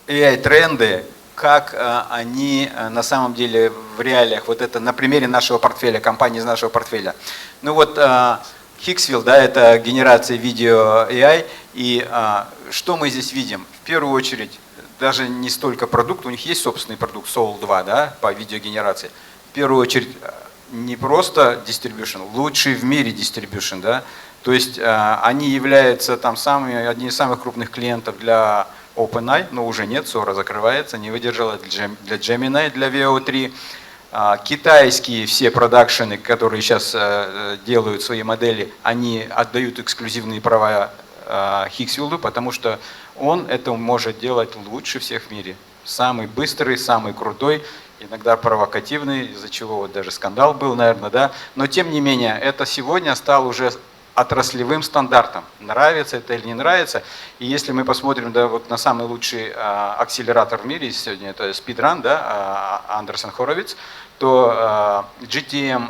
AI-тренды, как они на самом деле в реалиях, вот это на примере нашего портфеля, компании из нашего портфеля. Ну вот Hixwell, да, это генерация видео AI, и что мы здесь видим? В первую очередь, даже не столько продукт, у них есть собственный продукт Soul 2, да, по видеогенерации. В первую очередь не просто distribution, лучший в мире distribution, да. То есть они являются там одними из самых крупных клиентов для OpenAI, но уже нет, Sora закрывается, не выдержала для Gemini, для VO3. Китайские все продакшены, которые сейчас делают свои модели, они отдают эксклюзивные права Hixwell, потому что он это может делать лучше всех в мире. Самый быстрый, самый крутой, иногда провокативный, из-за чего вот даже скандал был, наверное, да. Но тем не менее, это сегодня стало уже отраслевым стандартом. Нравится это или не нравится. И если мы посмотрим, да, вот на самый лучший акселератор в мире сегодня, это Speedrun, да, Андерсен Хоровиц, то GTM,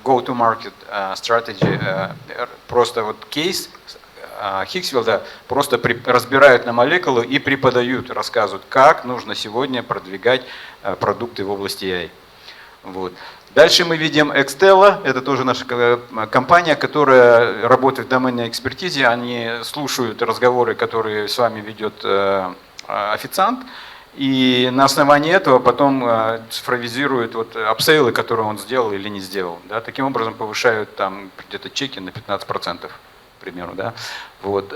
Go-to-Market Strategy, просто вот кейс Hixwell, да, просто разбирают на молекулы и преподают, рассказывают, как нужно сегодня продвигать продукты в области AI. Вот. Дальше мы видим Extella, это тоже наша компания, которая работает в доменной экспертизе, они слушают разговоры, которые с вами ведет официант, и на основании этого потом цифровизируют вот апсейлы, которые он сделал или не сделал. Да, таким образом повышают там где-то чеки на 15%, к примеру. Да. Вот.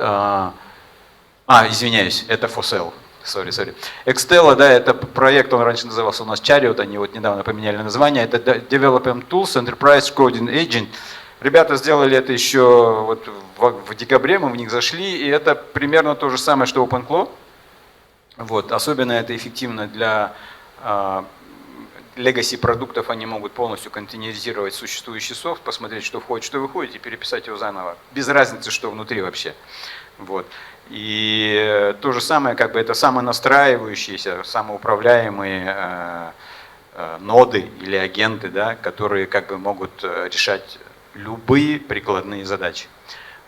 Извиняюсь, это for sale. Sorry. Extella, да, это проект, он раньше назывался у нас Chariot, они вот недавно поменяли название. Это Development Tools, Enterprise Coding Agent. Ребята сделали это еще вот в декабре, мы в них зашли, и это примерно то же самое, что OpenClaw. Вот. Особенно это эффективно для legacy продуктов, они могут полностью контейнеризировать существующий софт, посмотреть, что входит, что выходит, и переписать его заново. Без разницы, что внутри вообще. Вот. И то же самое, как бы это самонастраивающиеся, самоуправляемые ноды или агенты, да, которые как бы могут решать любые прикладные задачи.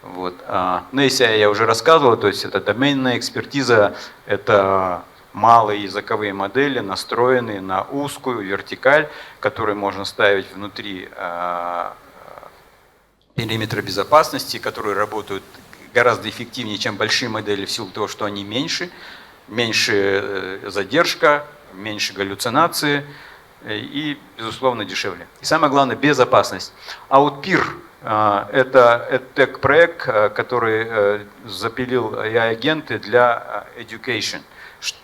Вот. На ACI я уже рассказывал, то есть это доменная экспертиза, это малые языковые модели, настроенные на узкую вертикаль, которые можно ставить внутри периметра безопасности, которые работают гораздо эффективнее, чем большие модели в силу того, что они меньше задержка, меньше галлюцинации и, безусловно, дешевле. И самое главное, безопасность. Outpeer – это тег-проект, который запилил AI-агенты для education.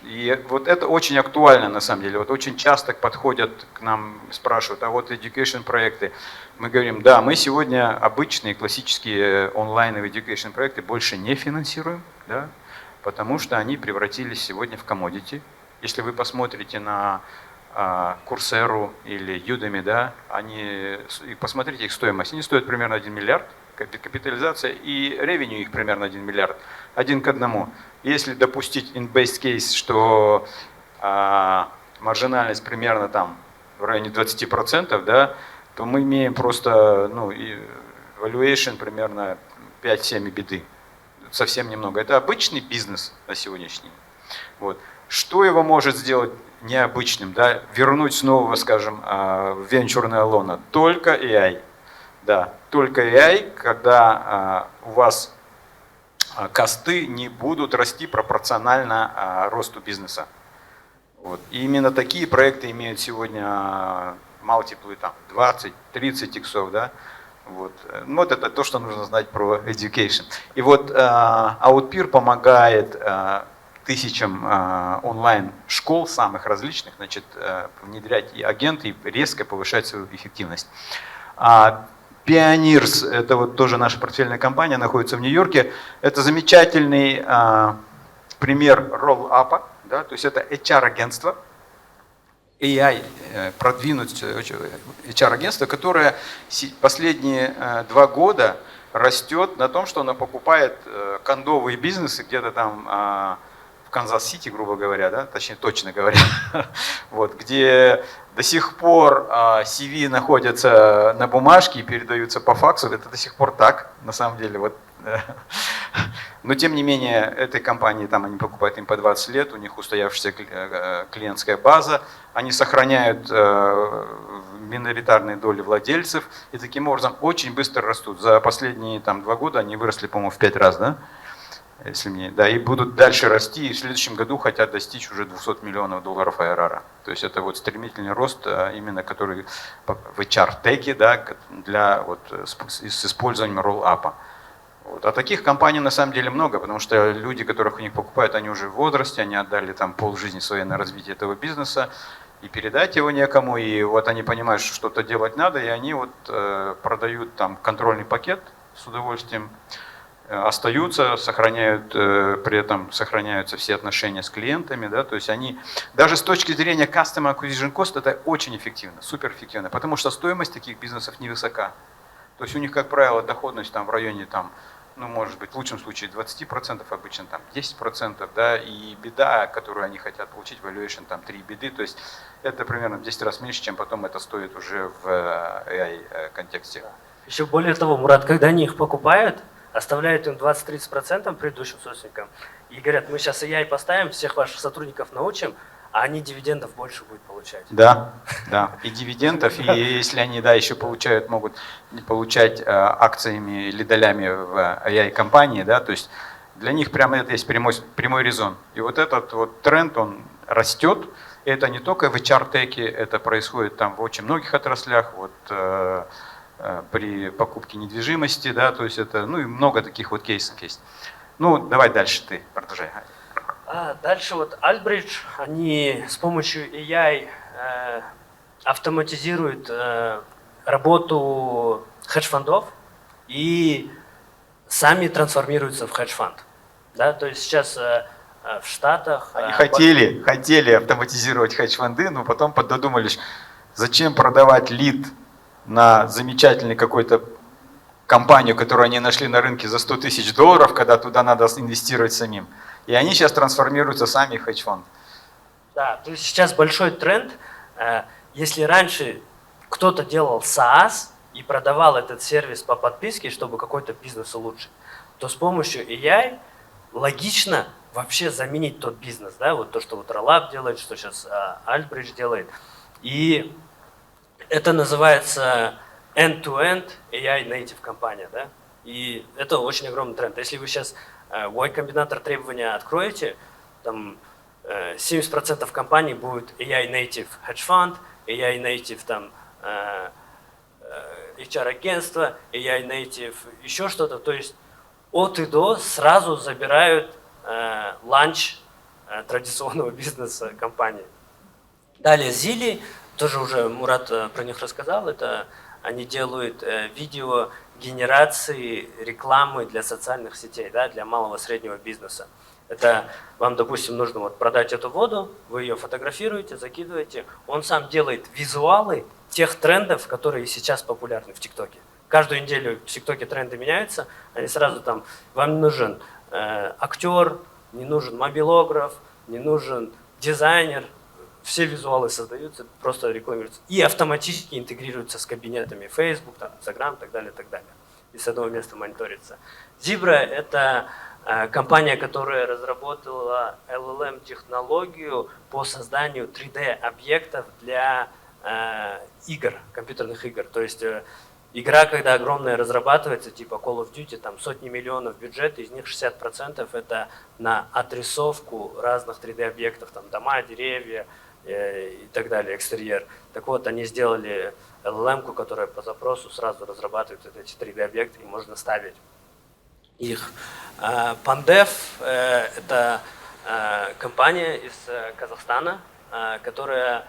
И вот это очень актуально на самом деле. Вот очень часто подходят к нам, спрашивают, а вот education проекты. Мы говорим, да, мы сегодня обычные классические онлайновые education проекты больше не финансируем, да, потому что они превратились сегодня в commodity. Если вы посмотрите на Coursera или Udemy, да, и посмотрите их стоимость, они стоят примерно 1 миллиард, капитализация, и ревеню их примерно 1 миллиард, 1 к 1. Если допустить in base case, что маржинальность примерно там в районе 20%, да, то мы имеем просто valuation примерно 5-7 беды. Совсем немного. Это обычный бизнес на сегодняшний день. Вот. Что его может сделать необычным, да? Вернуть снова, скажем, в венчурное лоно? Только AI. Да, только AI, когда у вас косты не будут расти пропорционально росту бизнеса. Вот. И именно такие проекты имеют сегодня мультиплы 20-30 иксов. Да? Вот. Вот это то, что нужно знать про education. И вот Outpeer помогает тысячам онлайн-школ самых различных, значит, внедрять и агенты, и резко повышать свою эффективность. Pioneers, это вот тоже наша портфельная компания, находится в Нью-Йорке. Это замечательный пример ролл-апа, да, то есть это HR-агентство, AI, продвинутое HR-агентство, которое последние 2 года растет на том, что оно покупает кондовые бизнесы где-то там в Канзас-Сити, грубо говоря, да, точнее, точно говоря, вот, где до сих пор CV находятся на бумажке и передаются по факсу. Это до сих пор так, на самом деле. Вот. Но тем не менее, этой компании там они покупают им по 20 лет, у них устоявшаяся клиентская база, они сохраняют миноритарные доли владельцев и таким образом очень быстро растут. За последние 2 года они выросли, по-моему, в 5 раз, да? Если мне, да, и будут дальше расти, и в следующем году хотят достичь уже $200 миллионов ARR. То есть это вот стремительный рост, именно который в HR-теке, да, с использованием ролл-апа. Вот. А таких компаний на самом деле много, потому что люди, которых у них покупают, они уже в возрасте, они отдали там полжизни своей на развитие этого бизнеса, и передать его некому, и вот они понимают, что что-то делать надо, и они вот продают там контрольный пакет с удовольствием, остаются, сохраняют, при этом сохраняются все отношения с клиентами, да, то есть они, даже с точки зрения Customer Acquisition Cost, это очень эффективно, суперэффективно, потому что стоимость таких бизнесов невысока. То есть у них, как правило, доходность там в районе, может быть, в лучшем случае 20%, обычно там 10%, да, и беда, которую они хотят получить, valuation там 3 беды, то есть это примерно в 10 раз меньше, чем потом это стоит уже в AI-контексте. Еще более того, Мурат, когда они их покупают, оставляют им 20-30% предыдущим собственникам и говорят, мы сейчас AI поставим, всех ваших сотрудников научим, а они дивидендов больше будут получать. Да, да, и дивидендов, и если они, да, еще могут получать акциями или долями в AI-компании, да, то есть для них прямо это есть прямой резон. И вот этот вот тренд, он растет, и это не только в HR-теке, это происходит там в очень многих отраслях, вот при покупке недвижимости, да, то есть это, и много таких вот кейсов есть. Давай дальше ты продолжай. Дальше вот Altbridge, они с помощью AI автоматизируют работу хедж-фондов, и сами трансформируются в хедж-фонд. Да? То есть сейчас в Штатах... Они хотели автоматизировать хедж-фонды, но потом додумались, зачем продавать лид на замечательный какой-то компанию, которую они нашли на рынке за 100 тысяч долларов, когда туда надо инвестировать самим. И они сейчас трансформируются сами в хедж-фонд. Да, то есть сейчас большой тренд. Если раньше кто-то делал SaaS и продавал этот сервис по подписке, чтобы какой-то бизнес улучшить, то с помощью AI логично вообще заменить тот бизнес. Да? Вот то, что вот Rollup делает, что сейчас Altbridge делает. И это называется end-to-end AI native компания. Да? И это очень огромный тренд. Если вы сейчас Y-комбинатор требования откроете, там 70% компаний будет AI native hedge fund, AI native там, HR-агентство, AI native еще что-то. То есть от и до сразу забирают ланч традиционного бизнеса компании. Далее Zilli, тоже уже Мурат про них рассказал, это они делают видео генерации рекламы для социальных сетей, да, для малого и среднего бизнеса. Это вам, допустим, нужно вот продать эту воду, вы ее фотографируете, закидываете, он сам делает визуалы тех трендов, которые сейчас популярны в ТикТоке. Каждую неделю в ТикТоке тренды меняются, они сразу там, вам не нужен актер, не нужен мобилограф, не нужен дизайнер, все визуалы создаются, просто рекламируются и автоматически интегрируются с кабинетами Facebook, там, Instagram и так далее, так далее. И с одного места мониторится. Zebra – это компания, которая разработала LLM-технологию по созданию 3D-объектов для игр, компьютерных игр. То есть игра, когда огромная разрабатывается, типа Call of Duty, там сотни миллионов бюджета, из них 60% это на отрисовку разных 3D-объектов, там дома, деревья и так далее, экстерьер. Так вот, они сделали LLM-ку, которая по запросу сразу разрабатывает эти 3D-объекты, и можно ставить их. Pandev – это компания из Казахстана, которая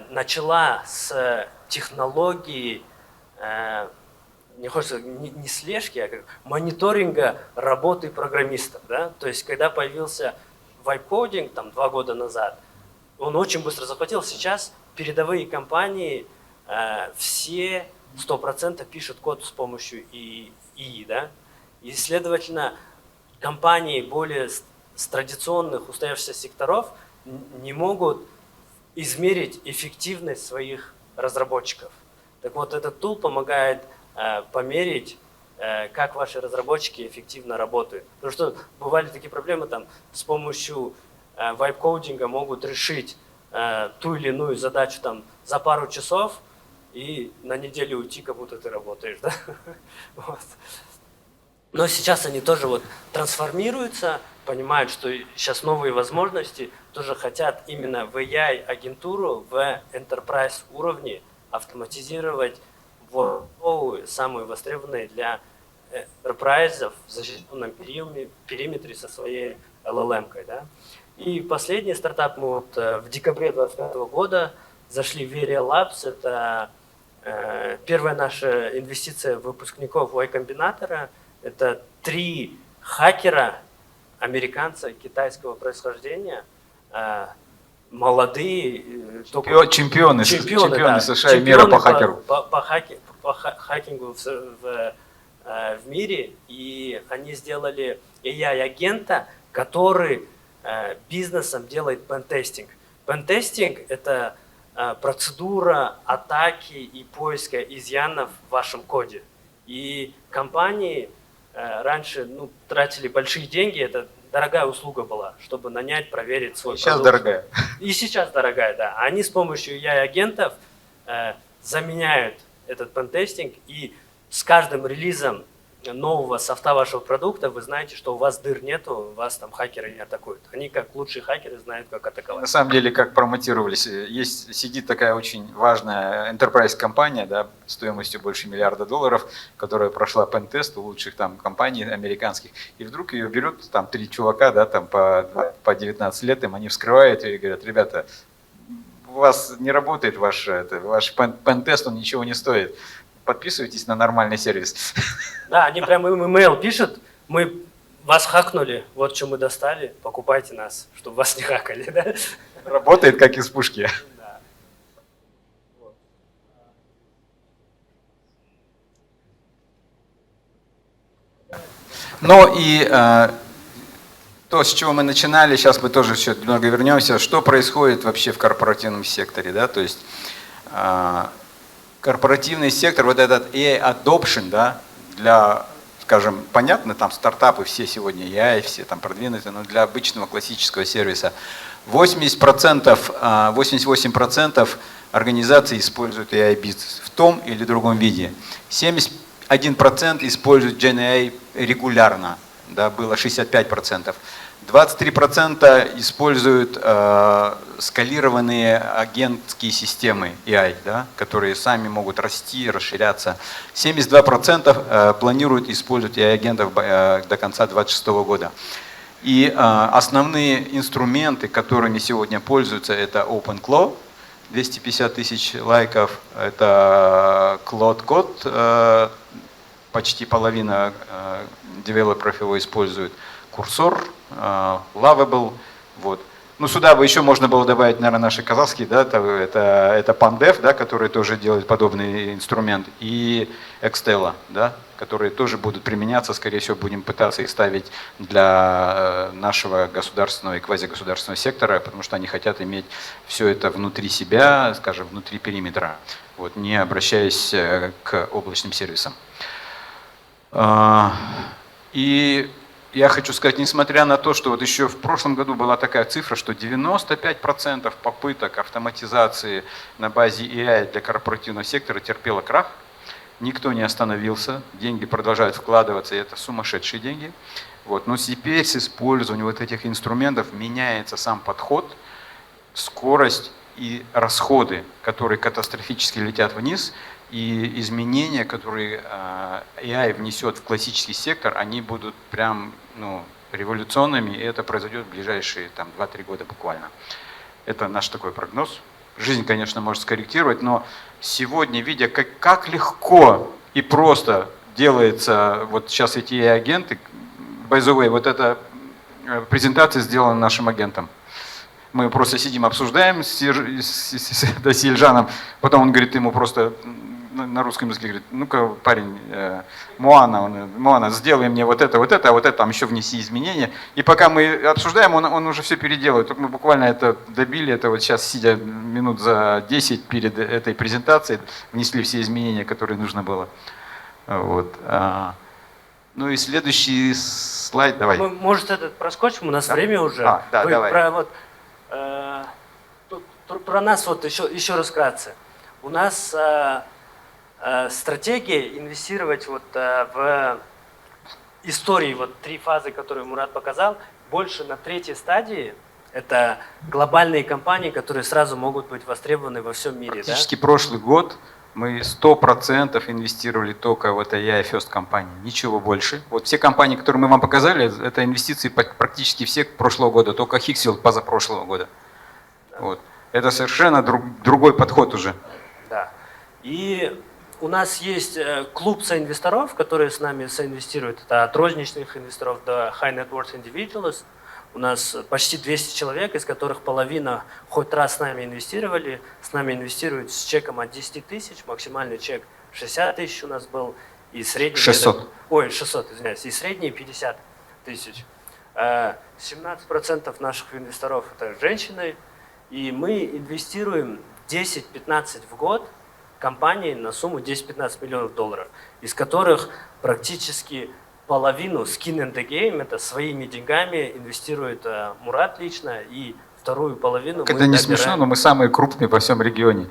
начала с технологии, не хочется, не слежки, а как мониторинга работы программистов. Да? То есть, когда появился вайп-кодинг, там 2 года назад, он очень быстро захватил. Сейчас передовые компании все 100% пишут код с помощью ИИ. Да? И, следовательно, компании более с традиционных устоявшихся секторов не могут измерить эффективность своих разработчиков. Так вот, этот тул помогает померить, как ваши разработчики эффективно работают. Потому что бывали такие проблемы, там, с помощью вайп-кодинга могут решить ту или иную задачу там, за пару часов и на неделю уйти, как будто ты работаешь. Да? Вот. Но сейчас они тоже вот трансформируются, понимают, что сейчас новые возможности, тоже хотят именно в AI-агентуру, в enterprise уровне автоматизировать самые востребованные для enterprise в защищенном периметре со своей LLM-кой. Да? И последний стартап мы вот в декабре 2025 года зашли в Veria Labs. Это первая наша инвестиция выпускников Y-комбинатора. Это 3 хакера, американца китайского происхождения, молодые, чемпионы да, США и мира по хакеру. По хакингу в мире. И они сделали AI-агента, который бизнесом делает пентестинг. Пентестинг – это процедура атаки и поиска изъянов в вашем коде. И компании раньше тратили большие деньги, это дорогая услуга была, чтобы нанять, проверить свой продукт. Сейчас дорогая. И сейчас дорогая, да. Они с помощью AI-агентов заменяют этот пентестинг, и с каждым релизом нового софта вашего продукта вы знаете, что у вас дыр нету, вас там хакеры не атакуют. Они как лучшие хакеры знают, как атаковать. На самом деле, как промотировались, сидит такая очень важная enterprise компания, да, стоимостью больше $1 миллиарда, которая прошла пентест у лучших там компаний американских, и вдруг ее берут там 3 чувака, да, там по 19 лет, им они вскрывают ее и говорят: ребята, у вас не работает ваш пентест, он ничего не стоит. подписывайтесь на нормальный сервис. Да, они прямо им имейл пишут, мы вас хакнули, вот что мы достали, покупайте нас, чтобы вас не хакали, да? Работает как из пушки. Да. Ну и то, с чего мы начинали, сейчас мы тоже еще немного вернемся, что происходит вообще в корпоративном секторе, да, то есть корпоративный сектор, вот этот AI adoption, да, для, скажем, понятно, там стартапы все сегодня AI, все там продвинутые, но для обычного классического сервиса 88% организаций используют AI-бизнес в том или другом виде. 71% используют GenAI регулярно, да, было 65%. 23% используют скалированные агентские системы AI, да, которые сами могут расти, расширяться. 72% планируют использовать AI-агентов до конца 2026 года. И основные инструменты, которыми сегодня пользуются, это OpenClaw, 250 тысяч лайков, это Claude Code, почти половина девелоперов его используют, Cursor, Lovable, вот. Ну, сюда бы еще можно было добавить, наверное, наши казахские, да, это Pandev, да, который тоже делает подобный инструмент, и Extella, да, которые тоже будут применяться, скорее всего, будем пытаться их ставить для нашего государственного и квазигосударственного сектора, потому что они хотят иметь все это внутри себя, скажем, внутри периметра, вот, не обращаясь к облачным сервисам. И я хочу сказать, несмотря на то, что вот еще в прошлом году была такая цифра, что 95% попыток автоматизации на базе AI для корпоративного сектора терпело крах, никто не остановился, деньги продолжают вкладываться, и это сумасшедшие деньги. Вот. Но теперь с использованием вот этих инструментов меняется сам подход, скорость и расходы, которые катастрофически летят вниз, и изменения, которые AI внесет в классический сектор, они будут прям революционными, и это произойдет в ближайшие 2-3 года буквально. Это наш такой прогноз. Жизнь, конечно, может скорректировать, но сегодня, видя, как легко и просто делается вот сейчас эти AI-агенты, by the way, вот эта презентация сделана нашим агентом. Мы просто сидим, обсуждаем с Ильжаном, потом он говорит ему просто на русском языке, говорит, ну-ка, парень, Моана, сделай мне вот это, а вот это, там еще внеси изменения. И пока мы обсуждаем, он уже все переделывает. Мы буквально это добили, это вот сейчас, сидя минут за 10 перед этой презентацией, внесли все изменения, которые нужно было. Вот. Ну и следующий слайд, давай. Мы, может, этот проскочим, у нас время уже. Да, давай. Про нас вот еще раз вкратце. У нас стратегия инвестировать вот в истории, вот 3 фазы, которые Мурат показал, больше на 3-й стадии. Это глобальные компании, которые сразу могут быть востребованы во всем мире. Практически прошлый год мы 100% инвестировали только в это AI First компании, ничего больше. Вот все компании, которые мы вам показали, это инвестиции практически все прошлого года, только Hixel позапрошлого года. Вот. Это совершенно другой подход уже. Да. И у нас есть клуб соинвесторов, которые с нами соинвестируют. Это от розничных инвесторов до high net worth individuals. У нас почти 200 человек, из которых половина хоть раз с нами инвестировали. С нами инвестируют с чеком от 10 тысяч, максимальный чек 60 тысяч у нас был. И средний 600. Ой, 600, извиняюсь. И средний 50 тысяч. 17% наших инвесторов это женщины. И мы инвестируем 10-15 в год компании на сумму 10-15 миллионов долларов, из которых практически половину skin in the game, это своими деньгами инвестирует Мурат лично, и вторую половину это не смешно, но мы самые крупные во всем регионе.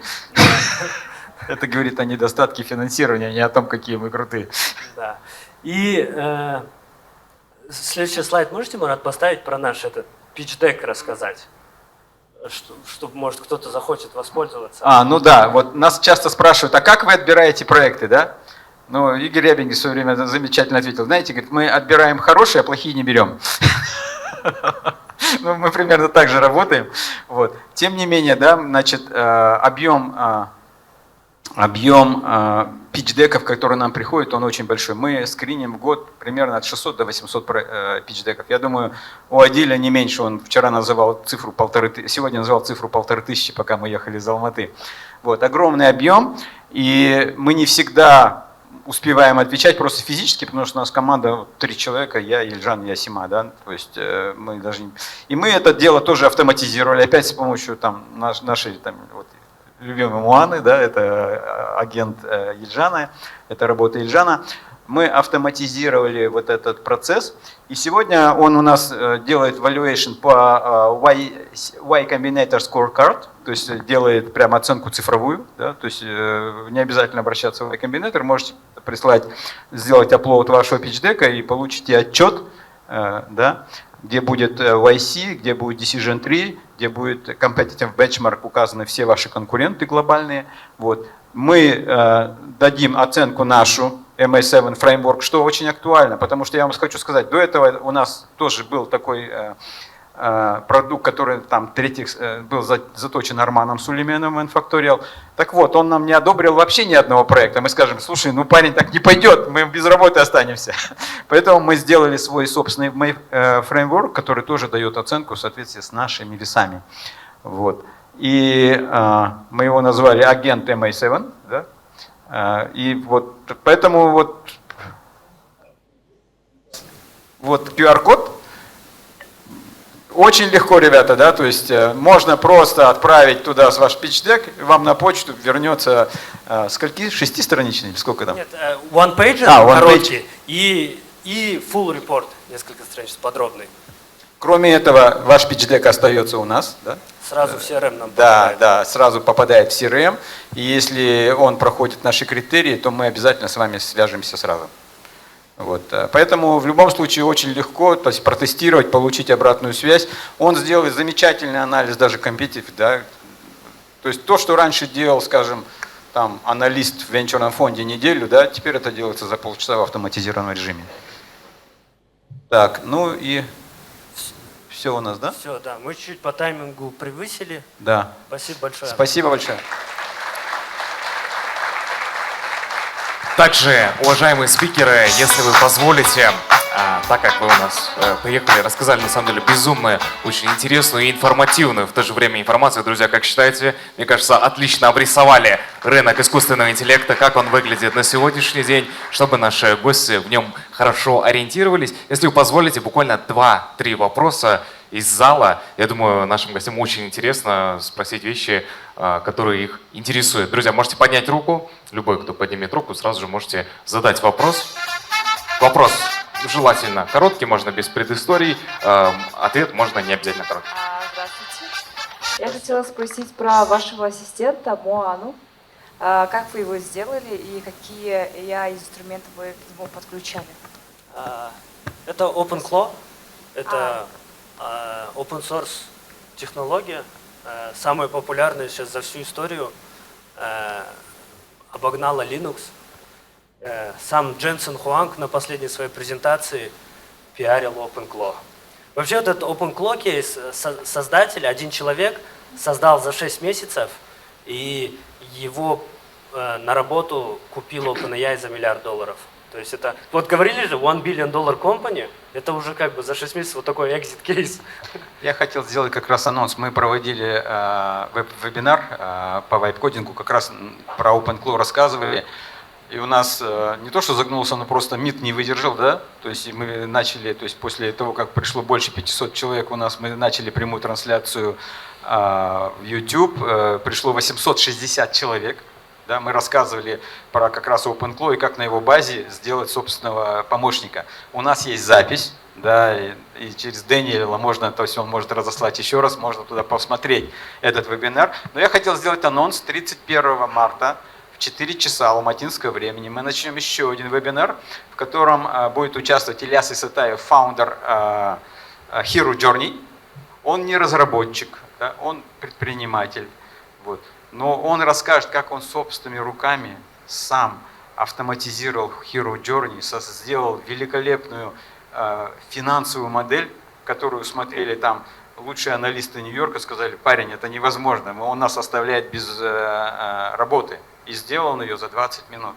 Это говорит о недостатке финансирования, а не о том, какие мы крутые. Да. И следующий слайд можете, Мурат, поставить про наш этот pitch-deck рассказать? Чтобы, может, кто-то захочет воспользоваться. Ну да, вот нас часто спрашивают, а как вы отбираете проекты, да? Ну, Игорь Рябинин в свое время замечательно ответил, знаете, говорит, мы отбираем хорошие, а плохие не берем. Ну, мы примерно так же работаем. Вот. Тем не менее, да, значит, объем объем питч-деков, которые нам приходят, он очень большой. Мы скриним в год примерно от 600 до 800 питч-деков. Я думаю, у Адиля не меньше. Он вчера называл цифру 1500, сегодня называл цифру 1500, пока мы ехали из Алматы. Вот, огромный объем, и мы не всегда успеваем отвечать просто физически, потому что у нас команда 3 человека, я, Ильжан и Асима, да, то есть мы даже не... И мы это дело тоже автоматизировали, опять с помощью там, нашей там, вот, любимой Муаны, да, это агент Ильжана, это работа Ильжана. Мы автоматизировали вот этот процесс, и сегодня он у нас делает valuation по Y Combinator Scorecard, то есть делает прямо оценку цифровую, да, то есть не обязательно обращаться в Y Combinator, можете прислать, сделать upload вашего pitch-дека и получите отчет, да, где будет YC, где будет Decision Tree, где будет Competitive Benchmark, указаны все ваши конкуренты глобальные. Вот. Мы дадим оценку нашу, MA7 Framework, что очень актуально, потому что я вам хочу сказать, до этого у нас тоже был такой продукт, который там был заточен Арманом Сулейменовым Infactorial. Так вот, он нам не одобрил вообще ни одного проекта. Мы скажем, слушай, ну парень, так не пойдет, мы без работы останемся. Поэтому мы сделали свой собственный фреймворк, который тоже дает оценку в соответствии с нашими весами. Вот. И мы его назвали агент MA7. Да? И вот поэтому вот QR-код. Очень легко, ребята, да, то есть можно просто отправить туда ваш pitch-deck, вам на почту вернется скольки? 6-страничный или сколько там? Нет, one-page короткий и full report, несколько страниц подробный. Кроме этого, ваш pitch-deck остается у нас, да? Сразу в CRM нам попадает. Да, сразу попадает в CRM, и если он проходит наши критерии, то мы обязательно с вами свяжемся сразу. Вот. Поэтому в любом случае очень легко, то есть протестировать, получить обратную связь. Он сделает замечательный анализ, даже компетитив, да. То есть то, что раньше делал, скажем, там, аналист в венчурном фонде неделю, да, теперь это делается за полчаса в автоматизированном режиме. Так, ну и все у нас, да? Все, да. Мы чуть по таймингу превысили. Да. Спасибо большое. Спасибо большое. Также, уважаемые спикеры, если вы позволите, так как вы у нас приехали, рассказали на самом деле безумно, очень интересную и информативную в то же время информацию, друзья, как считаете, мне кажется, отлично обрисовали рынок искусственного интеллекта, как он выглядит на сегодняшний день, чтобы наши гости в нем хорошо ориентировались. Если вы позволите, буквально 2-3 вопроса из зала. Я думаю, нашим гостям очень интересно спросить вещи, которые их интересуют. Друзья, можете поднять руку. Любой, кто поднимет руку, сразу же можете задать вопрос. Вопрос желательно короткий, можно без предысторий. Ответ можно не обязательно короткий. Здравствуйте. Я хотела спросить про вашего ассистента Моану. Как вы его сделали и какие AI-инструменты вы к нему подключали? Это OpenClaw. Это open source технология, самая популярная сейчас за всю историю, обогнала Linux. Сам Дженсен Хуанг на последней своей презентации пиарил OpenClaw. Вообще вот этот OpenClaw кейс, создатель, один человек, создал за 6 месяцев, и его на работу купил OpenAI за $1 миллиард. То есть это, вот говорили же, $1 billion company, это уже как бы за 6 месяцев вот такой exit кейс. Я хотел сделать как раз анонс. Мы проводили вебинар по вайп-кодингу, как раз про OpenClaw рассказывали. И у нас не то, что загнулся, но просто МИТ не выдержал, да? То есть мы начали, то есть после того, как пришло больше 500 человек, мы начали прямую трансляцию в YouTube, пришло 860 человек. Да, мы рассказывали про как раз OpenClaw и как на его базе сделать собственного помощника. У нас есть запись, да, и через Дэниела можно, то есть он может разослать еще раз, можно туда посмотреть этот вебинар. Но я хотел сделать анонс 31 марта в 4 часа алматинского времени. Мы начнем еще один вебинар, в котором будет участвовать Ильяс Исатаев, фаундер Hero Journey. Он не разработчик, да, он предприниматель. Вот. Но он расскажет, как он собственными руками сам автоматизировал Hero Journey, сделал великолепную финансовую модель, которую смотрели там лучшие аналисты Нью-Йорка, сказали, парень, это невозможно, он нас оставляет без работы. и сделал он ее за 20 минут.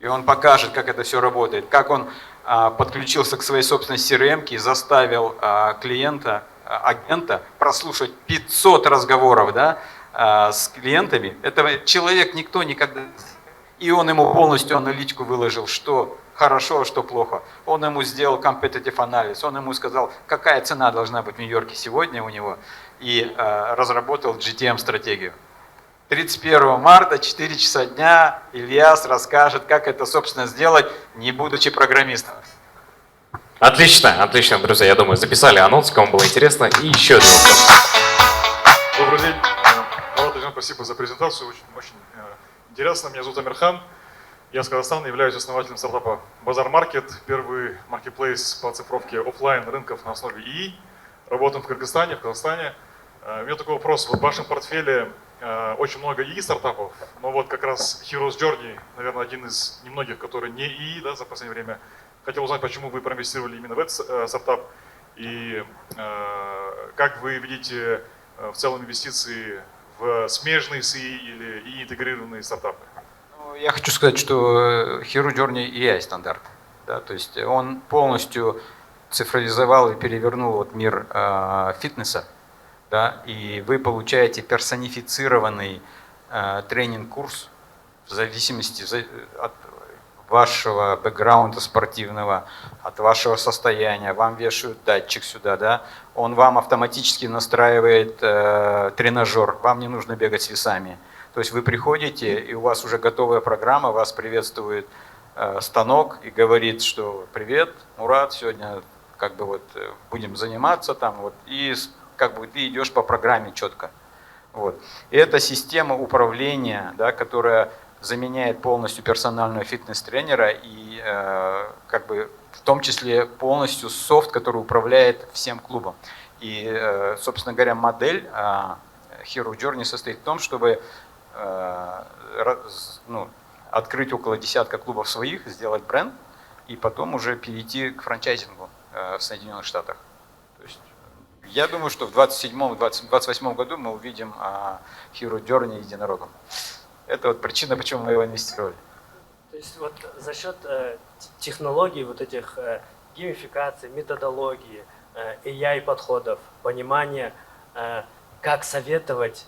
И он покажет, как это все работает, как он подключился к своей собственной CRM-ке и заставил клиента, агента прослушать 500 разговоров, да, с клиентами. Этого человек никто никогда... И он ему полностью аналитику выложил, что хорошо, а что плохо. Он ему сделал competitive анализ, он ему сказал, какая цена должна быть в Нью-Йорке сегодня у него, и разработал GTM-стратегию. 31 марта, 4 часа дня, Ильяс расскажет, как это, собственно, сделать, не будучи программистом. Отлично, отлично, друзья. Я думаю, записали анонс, кому было интересно. И еще один вопрос. Добрый день. Влад, спасибо за презентацию. Очень интересно. Меня зовут Амирхан. Я с Казахстана, являюсь основателем стартапа Базар Маркет. Первый маркетплейс по оцифровке офлайн рынков на основе ИИ. Работаем в Кыргызстане, в Казахстане. У меня такой вопрос. В вашем портфеле очень много ИИ стартапов, но вот как раз Hero's Journey, наверное, один из немногих, который не ИИ, да, за последнее время. Хотел узнать, почему вы проинвестировали именно в этот стартап и как вы видите в целом инвестиции в смежные с ИИ или ИИ-интегрированные стартапы? Ну, я хочу сказать, что Hero Journey AI стандарт. Да, то есть он полностью цифровизовал и перевернул вот мир фитнеса. Да, и вы получаете персонифицированный тренинг-курс в зависимости от вашего бэкграунда спортивного, от вашего состояния. Вам вешают датчик сюда, да? Он вам автоматически настраивает тренажер, вам не нужно бегать с весами. То есть вы приходите, и у вас уже готовая программа, вас приветствует станок и говорит, что привет, Мурат, сегодня как бы вот будем заниматься там, вот, и как бы ты идешь по программе четко. Вот. И это система управления, да, которая заменяет полностью персонального фитнес-тренера и как бы в том числе полностью софт, который управляет всем клубом. И, собственно говоря, модель Hero Journey состоит в том, чтобы открыть около десятка клубов своих, сделать бренд и потом уже перейти к франчайзингу в Соединенных Штатах. То есть, я думаю, что в 2027-2028 году мы увидим Hero Journey единорогом. Это вот причина, почему мы его инвестировали. То есть вот за счет технологий, вот этих геймификаций, методологии, AI-подходов, понимания, как советовать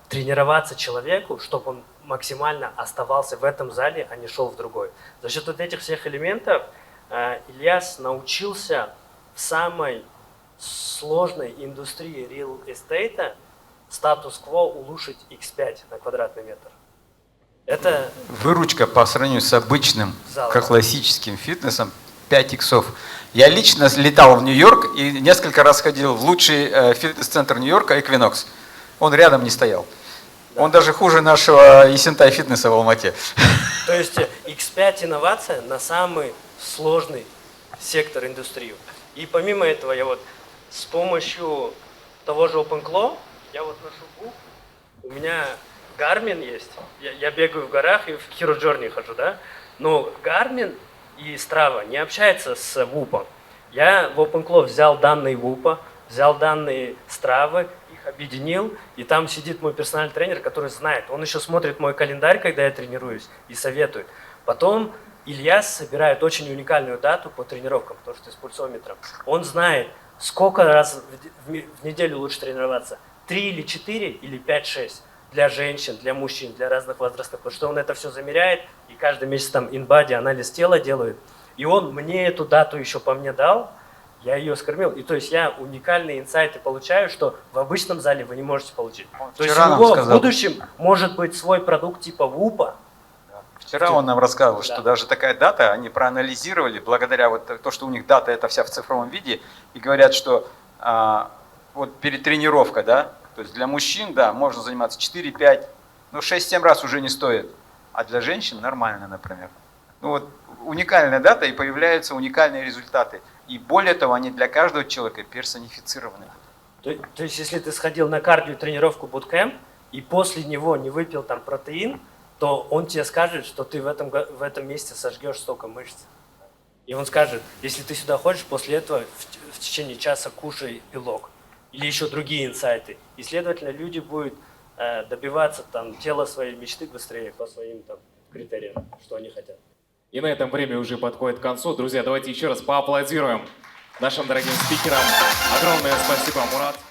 тренироваться человеку, чтобы он максимально оставался в этом зале, а не шел в другой. За счет вот этих всех элементов Ильяс научился в самой сложной индустрии real estate статус-кво улучшить x5 на квадратный метр. Это выручка по сравнению с обычным зал, классическим фитнесом 5 иксов. Я лично летал в Нью-Йорк и несколько раз ходил в лучший фитнес-центр Нью-Йорка Equinox. Он рядом не стоял. Да. Он даже хуже нашего Есентай фитнеса в Алмате. То есть X5 инновация на самый сложный сектор индустрии. И помимо этого я вот с помощью того же OpenClaw, я вот ношу бук, у меня Garmin есть, я бегаю в горах и в Hero Journey хожу, да? Но Garmin и Strava не общаются с Whoop. Я в OpenClaw взял данные Whoop, взял данные Strava, их объединил, и там сидит мой персональный тренер, который знает. Он еще смотрит мой календарь, когда я тренируюсь, и советует. Потом Ильяс собирает очень уникальную дату по тренировкам, потому что с пульсометром. Он знает, сколько раз в неделю лучше тренироваться. 3 или 4 или 5-6 для женщин, для мужчин, для разных возрастов. Потому что он это все замеряет, и каждый месяц там InBody, анализ тела делает. И он мне эту дату еще по мне дал, я ее скормил. И то есть я уникальные инсайты получаю, что в обычном зале вы не можете получить. То есть у него в будущем может быть свой продукт типа Whoop. Вчера он нам рассказывал, что даже такая дата, они проанализировали, благодаря вот то, что у них дата это вся в цифровом виде, и говорят, что вот перед тренировкой, да, то есть для мужчин, да, можно заниматься 4-5, но 6-7 раз уже не стоит, а для женщин нормально, например. Ну вот уникальная дата, и появляются уникальные результаты. И более того, они для каждого человека персонифицированы. То есть если ты сходил на кардио тренировку Bootcamp, и после него не выпил там протеин, то он тебе скажет, что ты в этом месте сожгешь столько мышц. И он скажет, если ты сюда ходишь, после этого в течение часа кушай белок. Или еще другие инсайты. И, следовательно, люди будут добиваться там тела своей мечты быстрее по своим там критериям, что они хотят. И на этом время уже подходит к концу. Друзья, давайте еще раз поаплодируем нашим дорогим спикерам. Огромное спасибо, Мурат.